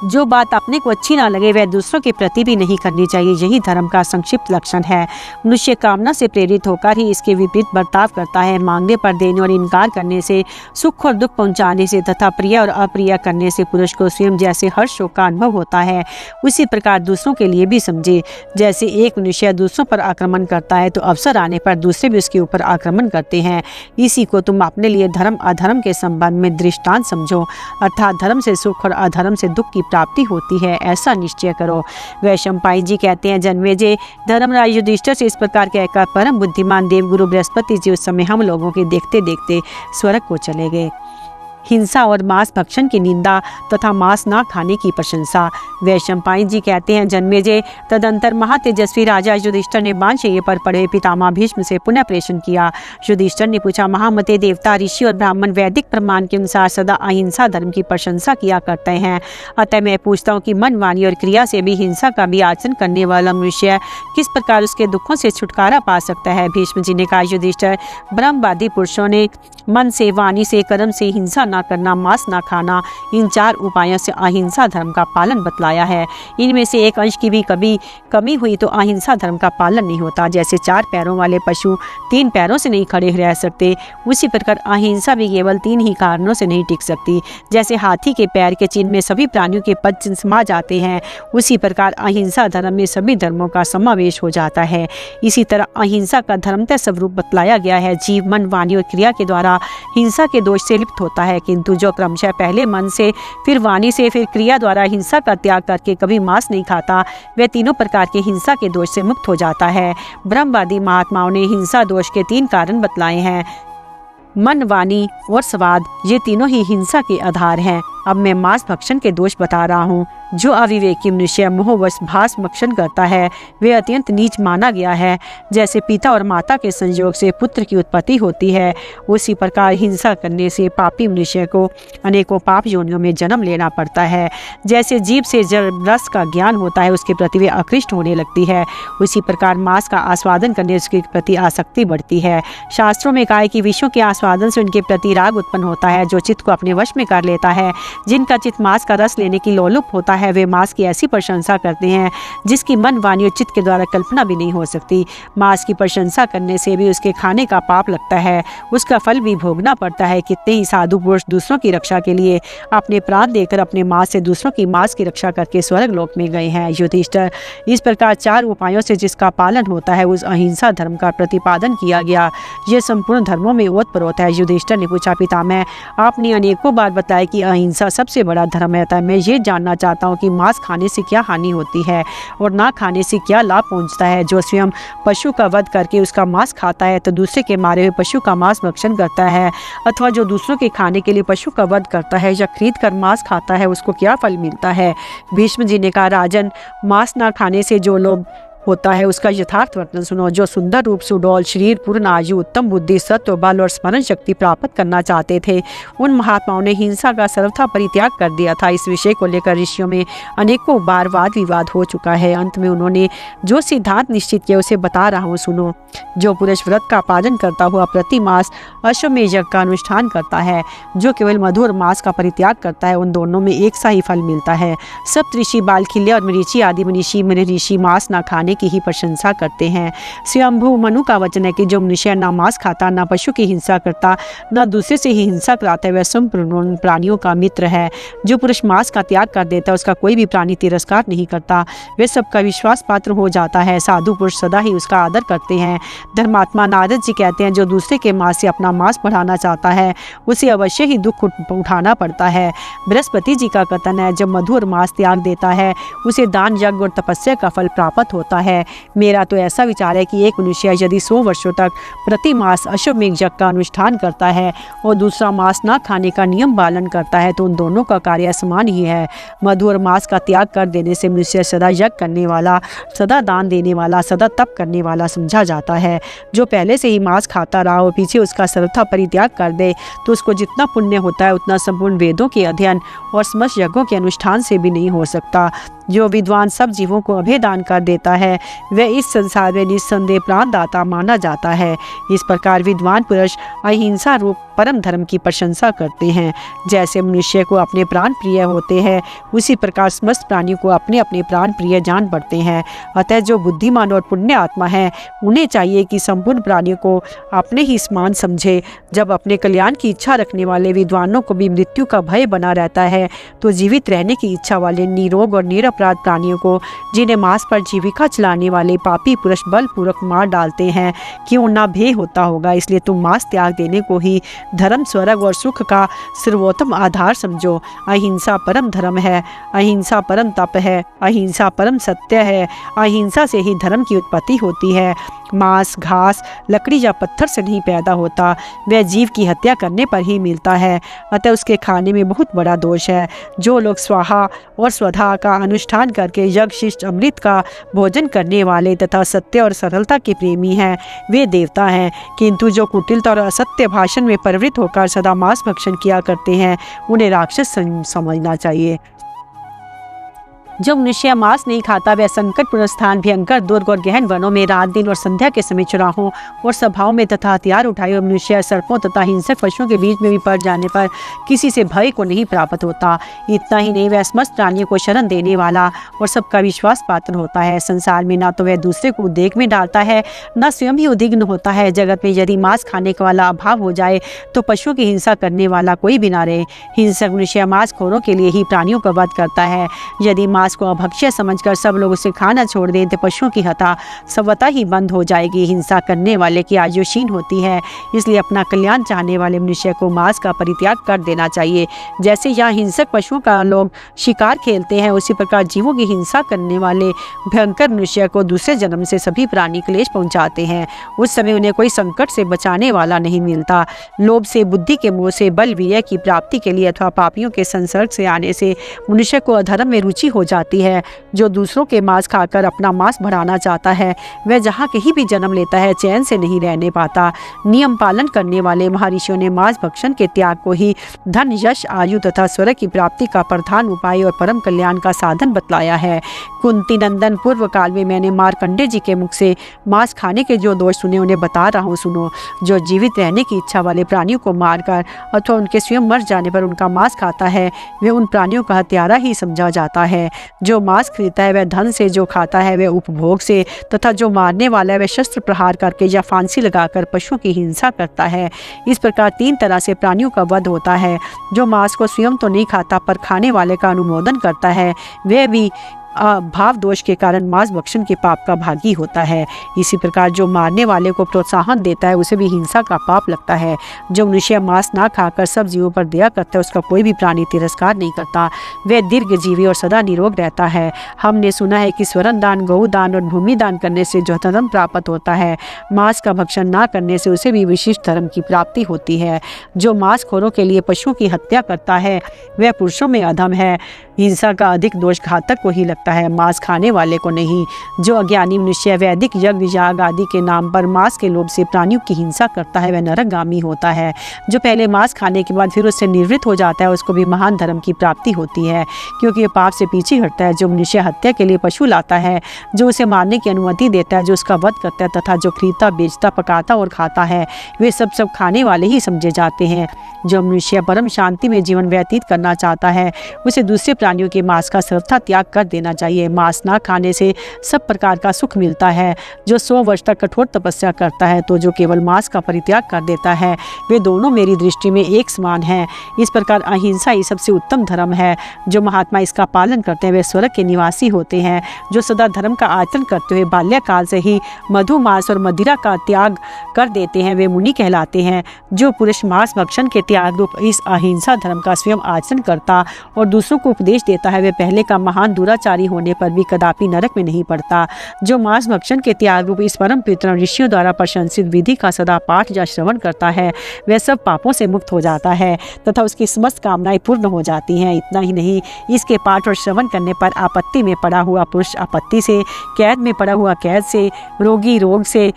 Speaker 1: जो बात अपने को अच्छी ना लगे वह दूसरों के प्रति भी नहीं करनी चाहिए, यही धर्म का संक्षिप्त लक्षण है। मनुष्य कामना से प्रेरित होकर ही इसके विपरीत बर्ताव करता है। मांगने पर देने और इनकार करने से, सुख और दुख पहुंचाने से तथा प्रिय और अप्रिय करने से पुरुष को स्वयं जैसे हर्ष शोक का अनुभव होता है उसी प्रकार दूसरों के लिए भी समझे। जैसे एक मनुष्य दूसरों पर आक्रमण करता है तो अवसर आने पर दूसरे भी उसके ऊपर आक्रमण करते हैं। इसी को तुम अपने लिए धर्म अधर्म के संबंध में दृष्टांत समझो, अर्थात धर्म से सुख और अधर्म से दुख की प्राप्ति होती है, ऐसा निश्चय करो। वैशंपायन जी कहते हैं, जन्मेजय, धर्मराज युधिष्ठिर से इस प्रकार कहकर परम बुद्धिमान देवगुरु बृहस्पति जी उस समय हम लोगों के देखते देखते स्वर्ग को चले गए। हिंसा और मांस भक्षण की निंदा तथा मांस ना खाने की प्रशंसा। वैशंपायन जी कहते हैं, जन्मेजय, तदंतर महातेजस्वी राजा युधिष्ठिर ने बाणशय्या पर पड़े पितामह भीष्म से पुनः प्रेषण किया। युधिष्ठिर ने पूछा, महामते, देवता, ऋषि और ब्राह्मण वैदिक प्रमाण के अनुसार सदा अहिंसा धर्म की प्रशंसा किया करते हैं, अतः मैं पूछता हूँ कि मन, वाणी और क्रिया से भी हिंसा का भी आचरण करने वाला मनुष्य किस प्रकार उसके दुखों से छुटकारा पा सकता है? भीष्म जी ने कहा, युधिष्ठिर, ब्रह्मवादी पुरुषों ने मन से, वाणी से, कर्म से हिंसा ना करना, मांस ना खाना, इन 4 उपायों से अहिंसा धर्म का पालन बतलाया है। इनमें से एक अंश की भी कभी कमी हुई तो अहिंसा धर्म का पालन नहीं होता। जैसे 4 पैरों वाले पशु 3 पैरों से नहीं खड़े रह सकते, उसी प्रकार अहिंसा भी केवल 3 ही कारणों से नहीं टिक सकती। जैसे हाथी के पैर के चिन्ह में सभी प्राणियों के पद चिन्ह समा जाते हैं, उसी प्रकार अहिंसा धर्म में सभी धर्मों का समावेश हो जाता है। इसी तरह अहिंसा का धर्मतः स्वरूप बतलाया गया है। जीव मन, वाणी और क्रिया के द्वारा हिंसा के दोष से लिप्त होता है, किंतु जो क्रमशः पहले मन से, फिर वाणी से, फिर क्रिया द्वारा हिंसा का त्याग करके कभी मांस नहीं खाता, वह तीनों प्रकार के हिंसा के दोष से मुक्त हो जाता है। ब्रह्मवादी महात्माओं ने हिंसा दोष के 3 कारण बतलाए हैं। मन, वाणी और स्वाद, ये तीनों ही हिंसा के आधार हैं। अब मैं मांस भक्षण के दोष बता रहा हूँ। जो अविवेकी मनुष्य मोहवश मांस भक्षण करता है वे अत्यंत नीच माना गया है। जैसे पिता और माता के संयोग से पुत्र की उत्पत्ति होती है, उसी प्रकार हिंसा करने से पापी मनुष्य को अनेकों पाप योनियों में जन्म लेना पड़ता है। जैसे जीभ से जब रस का ज्ञान होता है उसके प्रति वे आकृष्ट होने लगती है, उसी प्रकार मांस का आस्वादन करने उसके प्रति आसक्ति बढ़ती है। शास्त्रों में कहा है कि विषयों के आस्वादन से उनके प्रति राग उत्पन्न होता है। जो चित्त को अपने वश में कर लेता है, जिनका चित्त मांस का रस लेने की लोलुप होता है, वे मांस की ऐसी प्रशंसा करते हैं जिसकी मन, वाणी और चित्त के द्वारा कल्पना भी नहीं हो सकती। मांस की प्रशंसा करने से भी उसके खाने का पाप लगता है, उसका फल भी भोगना पड़ता है। कितने ही साधु पुरुष दूसरों की रक्षा के लिए अपने प्राण देकर अपने मांस से दूसरों की मांस की रक्षा करके स्वर्ग लोक में गए हैं। युधिष्ठिर, इस प्रकार 4 उपायों से जिसका पालन होता है उस अहिंसा धर्म का प्रतिपादन किया गया। यह संपूर्ण धर्मों में ओतप्रोत है। युधिष्ठिर ने पूछा, पितामह, आपने अनेकों बार बताया कि अहिंसा तथा सबसे बड़ा धर्म है। अतः मैं ये जानना चाहता हूँ कि मांस खाने से क्या हानि होती है और ना खाने से क्या लाभ पहुँचता है। जो स्वयं पशु का वध करके उसका मांस खाता है तो दूसरे के मारे हुए पशु का मांस भक्षण करता है, अथवा जो दूसरों के खाने के लिए पशु का वध करता है या खरीद कर मांस खाता है उसको क्या फल मिलता है। भीष्म जी ने कहा, राजन, मांस ना खाने से जो लोग होता है उसका यथार्थ वर्णन सुनो। जो सुंदर रूप, सुडौल शरीर, पूर्ण आयु, उत्तम बुद्धि, सत्व, बल और स्मरण शक्ति प्राप्त करना चाहते थे, उन महात्माओं ने हिंसा का सर्वथा परित्याग कर दिया था। इस विषय को लेकर ऋषियों में अनेकों बार वाद विवाद हो चुका है। अंत में उन्होंने जो सिद्धांत निश्चित किया उसे बता रहा हूँ, सुनो। जो पुरुष व्रत का पालन करता हुआ प्रति मास अश्वमेध यज्ञ का अनुष्ठान करता है, जो केवल मधु और मांस का परित्याग करता है, उन दोनों में एक सा ही फल मिलता है। सप्तऋषि, बालखिल्य और मरीचि आदि मनीषी ऋषि मांस न खाने की ही प्रशंसा करते हैं। स्वयंभू मनु का वचन है कि जो मनुष्य ना मांस खाता, ना पशु की हिंसा करता, ना दूसरे से ही हिंसा कराता है, वह संपूर्ण प्राणियों का मित्र है। जो पुरुष मांस का त्याग कर देता है उसका कोई भी प्राणी तिरस्कार नहीं करता, वह सबका विश्वास पात्र हो जाता है। साधु पुरुष सदा ही उसका आदर करते हैं। धर्मात्मा नारद जी कहते हैं, जो दूसरे के मांस से अपना मांस बढ़ाना चाहता है उसे अवश्य ही दुख उठाना पड़ता है। बृहस्पति जी का कथन है, जब मधु और मांस त्याग देता है उसे दान, यज्ञ और तपस्या का फल प्राप्त होता है। मेरा तो ऐसा विचार है कि एक मनुष्य यदि 100 वर्षों तक प्रति मास अश्वमेध यज्ञ का अनुष्ठान करता है और दूसरा मांस ना खाने का नियम पालन करता है तो उन दोनों का कार्य समान ही है। मधु और मांस का त्याग कर देने से मनुष्य सदा यज्ञ करने वाला, सदा दान देने वाला, सदा तप करने वाला समझा जाता है। जो पहले से ही मांस खाता रहा और पीछे उसका सर्वथा परित्याग कर दे तो उसको जितना पुण्य होता है उतना संपूर्ण वेदों के अध्ययन और समस्त यज्ञों के अनुष्ठान से भी नहीं हो सकता। जो विद्वान सब जीवों को अभय दान कर देता है वह इस संसार में निस्संदेह प्राणदाता माना जाता है। इस प्रकार विद्वान पुरुष अहिंसा रूप परम धर्म की प्रशंसा करते हैं। जैसे मनुष्य को अपने प्राण प्रिय होते हैं उसी प्रकार समस्त प्राणियों को अपने अपने प्राण प्रिय जान पड़ते हैं। अतः जो बुद्धिमान और पुण्य आत्मा है उन्हें चाहिए कि संपूर्ण प्राणियों को अपने ही समान समझे। जब अपने कल्याण की इच्छा रखने वाले विद्वानों को भी मृत्यु का भय बना रहता है तो जीवित रहने की इच्छा वाले निरोग और निरपराध प्राणियों को, जिन्हें मांस पर जीविका चलाने वाले पापी पुरुष बलपूर्वक मार डालते हैं, क्यों ना भय होता होगा। इसलिए तुम मांस त्याग देने को ही धर्म, स्वर्ग और सुख का सर्वोत्तम आधार समझो। अहिंसा परम धर्म है, अहिंसा परम तप है, अहिंसा परम सत्य है। अहिंसा से ही धर्म की उत्पत्ति होती है। मांस, घास, लकड़ी या पत्थर से नहीं पैदा होता, वह जीव की हत्या करने पर ही मिलता है। अतः उसके खाने में बहुत बड़ा दोष है। जो लोग स्वाहा और स्वधा का अनुष्ठान करके यज्ञ, शिष्ट, अमृत का भोजन करने वाले तथा सत्य और सरलता के प्रेमी हैं वे देवता हैं, किंतु जो कुटिलता और असत्य भाषण में प्रवृत्त होकर सदा मांस भक्षण किया करते हैं उन्हें राक्षस समझना चाहिए। जो मनुष्य मांस नहीं खाता वह संकटपूर्ण स्थान, भयंकर, दुर्ग और गहन वनों में रात दिन और संध्या के समय चौराहों और सभाओं में तथा हथियार उठाए हुए मनुष्य सर्पों तथा हिंसक पशुओं के बीच में भी पड़ जाने पर किसी से भय को नहीं प्राप्त होता। इतना ही नहीं, वह समस्त प्राणियों को शरण देने वाला और सबका विश्वास पात्र होता है। संसार में ना तो वह दूसरे को उद्वेग में डालता है, न स्वयं ही उद्विग्न होता है। जगत में यदि मांस खाने वाला अभाव हो जाए तो पशुओं की हिंसा करने वाला कोई भी ना रहे। हिंसक मनुष्य मांसखोरों के लिए ही प्राणियों का वध करता है। यदि मांस को अभक्ष्य समझकर सब लोग उसे खाना छोड़ दें तो पशुओं की हत्या स्वतः ही बंद हो जाएगी। हिंसा करने वाले की आयु क्षीण होती है, इसलिए अपना कल्याण चाहने वाले मनुष्य को मांस का परित्याग कर देना चाहिए। जैसे यहाँ हिंसक पशुओं का लोग शिकार खेलते हैं, उसी प्रकार जीवों की हिंसा करने वाले भयंकर मनुष्य को दूसरे जन्म से सभी प्राणी क्लेश पहुंचाते हैं। उस समय उन्हें कोई संकट से बचाने वाला नहीं मिलता। लोभ से, बुद्धि के मोह से, बल वीर्य की प्राप्ति के लिए अथवा पापियों के संसर्ग से आने से मनुष्य को अधर्म में रुचि हो जाती है। जो दूसरों के मांस खाकर अपना मांस बढ़ाना चाहता है वह जहाँ कहीं भी जन्म लेता है चैन से नहीं रहने पाता। नियम पालन करने वाले महर्षियों ने मांस भक्षण के त्याग को ही धन, यश, आयु तथा स्वर्ग की प्राप्ति का प्रधान उपाय और परम कल्याण का साधन बतलाया है। कुंती नंदन, पूर्व काल में मैंने मार्कंडेय जी के मुख से मांस खाने के जो दोष सुने उन्हें बता रहा हूँ, सुनो। जो जीवित रहने की इच्छा वाले प्राणियों को मारकर अथवा उनके स्वयं मर जाने पर उनका मांस खाता है वह उन प्राणियों का हत्यारा ही समझा जाता है। जो मांस खरीदता है वह धन से, जो खाता है वह उपभोग से, तथा जो मारने वाला है वह शस्त्र प्रहार करके या फांसी लगाकर पशुओं की हिंसा करता है। इस प्रकार 3 तरह से प्राणियों का वध होता है। जो मांस को स्वयं तो नहीं खाता पर खाने वाले का अनुमोदन करता है वह भी भाव दोष के कारण मांस भक्षण के पाप का भागी होता है। इसी प्रकार जो मारने वाले को प्रोत्साहन देता है उसे भी हिंसा का पाप लगता है। जो मनुष्य मांस ना खाकर सब जीवों पर दया करता है उसका कोई भी प्राणी तिरस्कार नहीं करता, वह दीर्घजीवी और सदा निरोग रहता है। हमने सुना है कि स्वर्ण दान, गौ दान और भूमि दान करने से जो धर्म प्राप्त होता है, मांस का भक्षण ना करने से उसे भी विशिष्ट धर्म की प्राप्ति होती है। जो मांसखोरों के लिए पशुओं की हत्या करता है वह पुरुषों में अधम है। हिंसा का अधिक दोष घातक को ही लगता है, मांस खाने वाले को नहीं। जो अज्ञानी मनुष्य वैदिक यज्ञ याग आदि के नाम पर मांस के लोभ से प्राणियों की हिंसा करता है वह नरकगामी होता है। जो पहले मांस खाने के बाद फिर उससे निवृत्त हो जाता है उसको भी महान धर्म की प्राप्ति होती है, क्योंकि ये पाप से पीछे हटता है। जो मनुष्य हत्या के लिए पशु लाता है, जो उसे मारने की अनुमति देता है, जो उसका वध करता है तथा जो खरीदता, बेचता, पकाता और खाता है, वे सब खाने वाले ही समझे जाते हैं। जो मनुष्य परम शांति में जीवन व्यतीत करना चाहता है उसे दूसरे प्राणियों के मांस का सर्वथा त्याग कर देना चाहिए। मांस ना खाने से सब प्रकार का सुख मिलता है। जो 100 वर्ष तक कठोर तपस्या करता है तो जो केवल मांस का परित्याग कर देता है, वे दोनों मेरी दृष्टि में एक समान हैं। इस प्रकार अहिंसा ही सबसे उत्तम धर्म है। जो महात्मा इसका पालन करते हैं वे स्वर्ग के निवासी होते हैं। जो सदा धर्म का आचरण करते हुए बाल्यकाल से ही मधु, मांस और मदिरा का त्याग कर देते हैं वे मुनि कहलाते हैं। जो पुरुष मांस भक्षण के त्याग रूप इस अहिंसा धर्म का स्वयं आचरण करता और दूसरों को उपदेश देता है, वे पहले का महान दुराचारी होने पर भी कदापि नरक में नहीं पड़ता। जो मांस भक्षण के त्याग रूप इस परम पवित्र ऋषियों द्वारा प्रशंसित विधि का सदा पाठ या श्रवण करता है, वह सब पापों से मुक्त हो जाता है तथा उसकी समस्त कामनाएं पूर्ण हो जाती हैं। इतना ही नहीं, इसके पाठ और श्रवण करने पर आपत्ति में पड़ा हुआ पुरुष आपत्ति से, कैद में पड़ा हुआ कैद से, रोगी रोग से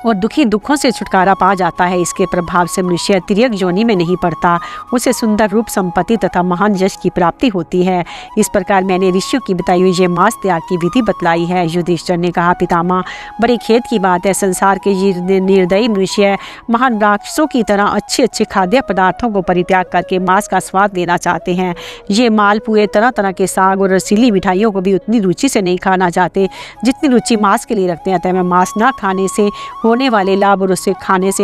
Speaker 1: और दुखी दुखों से छुटकारा पा जाता है। इसके प्रभाव से मनुष्य तिर्यक योनि में नहीं पड़ता, उसे सुंदर रूप, संपत्ति तथा महान यश की प्राप्ति होती है। इस प्रकार मैंने ऋषियों की बताई हुई ये मांस त्याग की विधि बतलाई है। युधिष्ठिर ने कहा, पितामह, बड़ी खेद की बात है, संसार के ये निर्दयी मनुष्य महान राक्षसों की तरह अच्छे अच्छे खाद्य पदार्थों को परित्याग करके मांस का स्वाद लेना चाहते हैं। ये मालपुए, तरह तरह के साग और रसीली मिठाइयों को भी उतनी रुचि से नहीं खाना चाहते जितनी रुचि मांस के लिए रखते हैं। अतः मैं मांस न खाने से होने वाले लाभ और उससे खाने से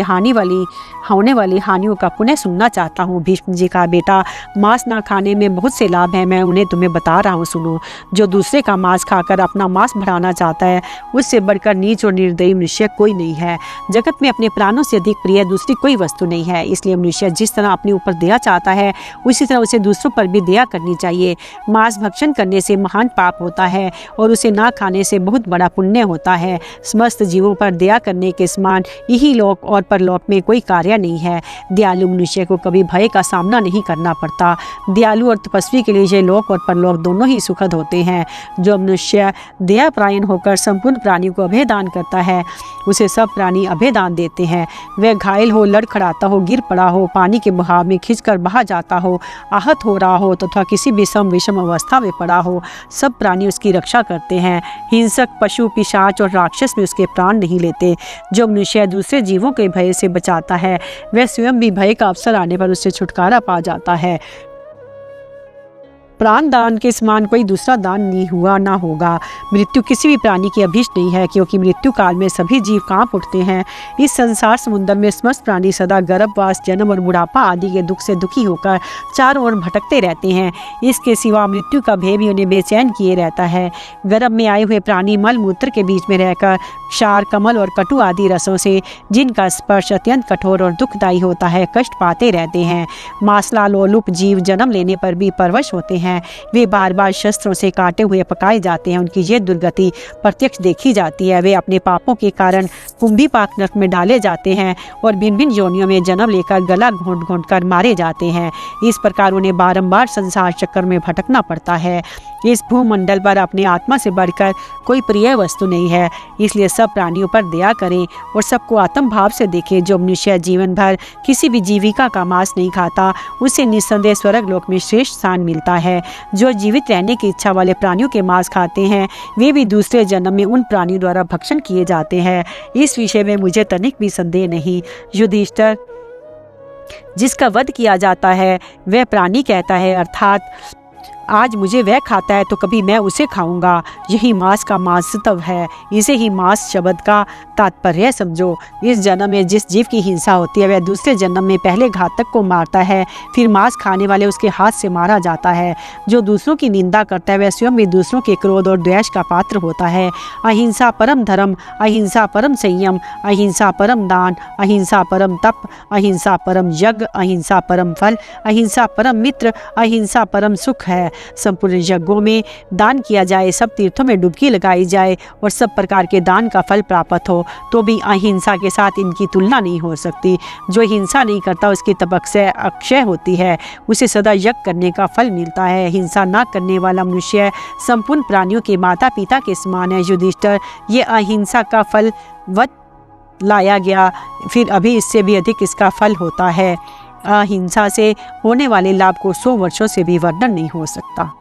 Speaker 1: होने वाली हानियों का पुनः सुनना चाहता हूँ। भीष्म जी का बेटा, मांस ना खाने में बहुत से लाभ हैं, मैं उन्हें तुम्हें बता रहा हूँ, सुनो। जो दूसरे का मांस खाकर अपना मांस बढ़ाना चाहता है उससे बढ़कर नीच और निर्दयी मनुष्य कोई नहीं है। जगत में अपने प्राणों से अधिक प्रिय दूसरी कोई वस्तु नहीं है। इसलिए मनुष्य जिस तरह अपने ऊपर दया चाहता है उसी तरह उसे दूसरों पर भी दया करनी चाहिए। मांस भक्षण करने से महान पाप होता है और उसे ना खाने से बहुत बड़ा पुण्य होता है। समस्त जीवों पर दया करने के समान यही लोक और परलोक में कोई कार्य नहीं है। दयालु मनुष्य को कभी भय का सामना नहीं करना पड़ता। दयालु और तपस्वी के लिए ये लोक और परलोक दोनों ही सुखद होते हैं। जो मनुष्य दयापरायण होकर संपूर्ण प्राणियों को अभय दान करता है उसे सब प्राणी अभय दान देते हैं। वह घायल हो, लड़खड़ाता हो, गिर पड़ा हो, पानी के बहाव में खिंचकर बहा जाता हो, आहत हो रहा हो तथा किसी भी विषम अवस्था में पड़ा हो, सब प्राणी उसकी रक्षा करते हैं। हिंसक, पशु, पिशाच और राक्षस में उसके प्राण नहीं लेते। जो मनुष्य दूसरे जीवों के भय से बचाता है वह स्वयं भी भय का अवसर आने पर उससे छुटकारा पा जाता है। प्राण दान के समान कोई दूसरा दान नहीं हुआ ना होगा। मृत्यु किसी भी प्राणी की अभीष्ट नहीं है, क्योंकि मृत्यु काल में सभी जीव कांप उठते हैं। इस संसार समुद्र में समस्त प्राणी सदा गर्भवास, जन्म और बुढ़ापा आदि के दुख से दुखी होकर चारों ओर भटकते रहते हैं। इसके सिवा मृत्यु का भय भी उन्हें बेचैन किए रहता है। गर्भ में आए हुए प्राणी मल मूत्र के बीच में रहकर क्षार, कमल और कटु आदि रसों से, जिनका स्पर्श अत्यंत कठोर और दुखदायी होता है, कष्ट पाते रहते हैं। मांसला लोलुप जीव जन्म लेने पर भी परवश होते हैं। वे बार बार शस्त्रों से काटे हुए पकाए जाते हैं। उनकी ये दुर्गति प्रत्यक्ष देखी जाती है। वे अपने पापों के कारण कुंभीपाक नरक में डाले जाते हैं और भिन्न भिन्न योनियों में जन्म लेकर गला घोंट घोंट कर मारे जाते हैं। इस प्रकार उन्हें बारंबार संसार चक्कर में भटकना पड़ता है। इस भूमंडल पर अपनी आत्मा से बढ़कर कोई प्रिय वस्तु नहीं है। इसलिए सब प्राणियों पर दया करें और सबको आत्म भाव से देखें। जो मनुष्य जीवन भर किसी भी जीविका का मांस नहीं खाता उसे निस्संदेह स्वर्ग लोक में श्रेष्ठ स्थान मिलता है। जो जीवित रहने की इच्छा वाले प्राणियों के मांस खाते हैं वे भी दूसरे जन्म में उन प्राणियों द्वारा भक्षण किए जाते हैं। इस विषय में मुझे तनिक भी संदेह नहीं। युधिष्ठिर, जिसका वध किया जाता है वह प्राणी कहता है, अर्थात आज मुझे वह खाता है तो कभी मैं उसे खाऊंगा। यही मांस का मांसत्व है, इसे ही मांस शब्द का तात्पर्य समझो। इस जन्म में जिस जीव की हिंसा होती है वह दूसरे जन्म में पहले घातक को मारता है, फिर मांस खाने वाले उसके हाथ से मारा जाता है। जो दूसरों की निंदा करता है वह स्वयं भी दूसरों के क्रोध और द्वेष का पात्र होता है। अहिंसा परम धर्म, अहिंसा परम संयम, अहिंसा परम दान, अहिंसा परम तप, अहिंसा परम यज्ञ, अहिंसा परम फल, अहिंसा परम मित्र, अहिंसा परम सुख है। संपूर्ण यज्ञों में दान किया जाए, सब तीर्थों में डुबकी लगाई जाए और सब प्रकार के दान का फल प्राप्त हो, तो भी अहिंसा के साथ इनकी तुलना नहीं हो सकती। जो हिंसा नहीं करता उसकी तपस्या अक्षय होती है, उसे सदा यज्ञ करने का फल मिलता है। हिंसा न करने वाला मनुष्य संपूर्ण प्राणियों के माता पिता के समान है। युधिष्ठिर, ये अहिंसा का फल वत लाया गया, फिर अभी इससे भी अधिक इसका फल होता है। अहिंसा से होने वाले लाभ को 100 वर्षों से भी वर्णन नहीं हो सकता।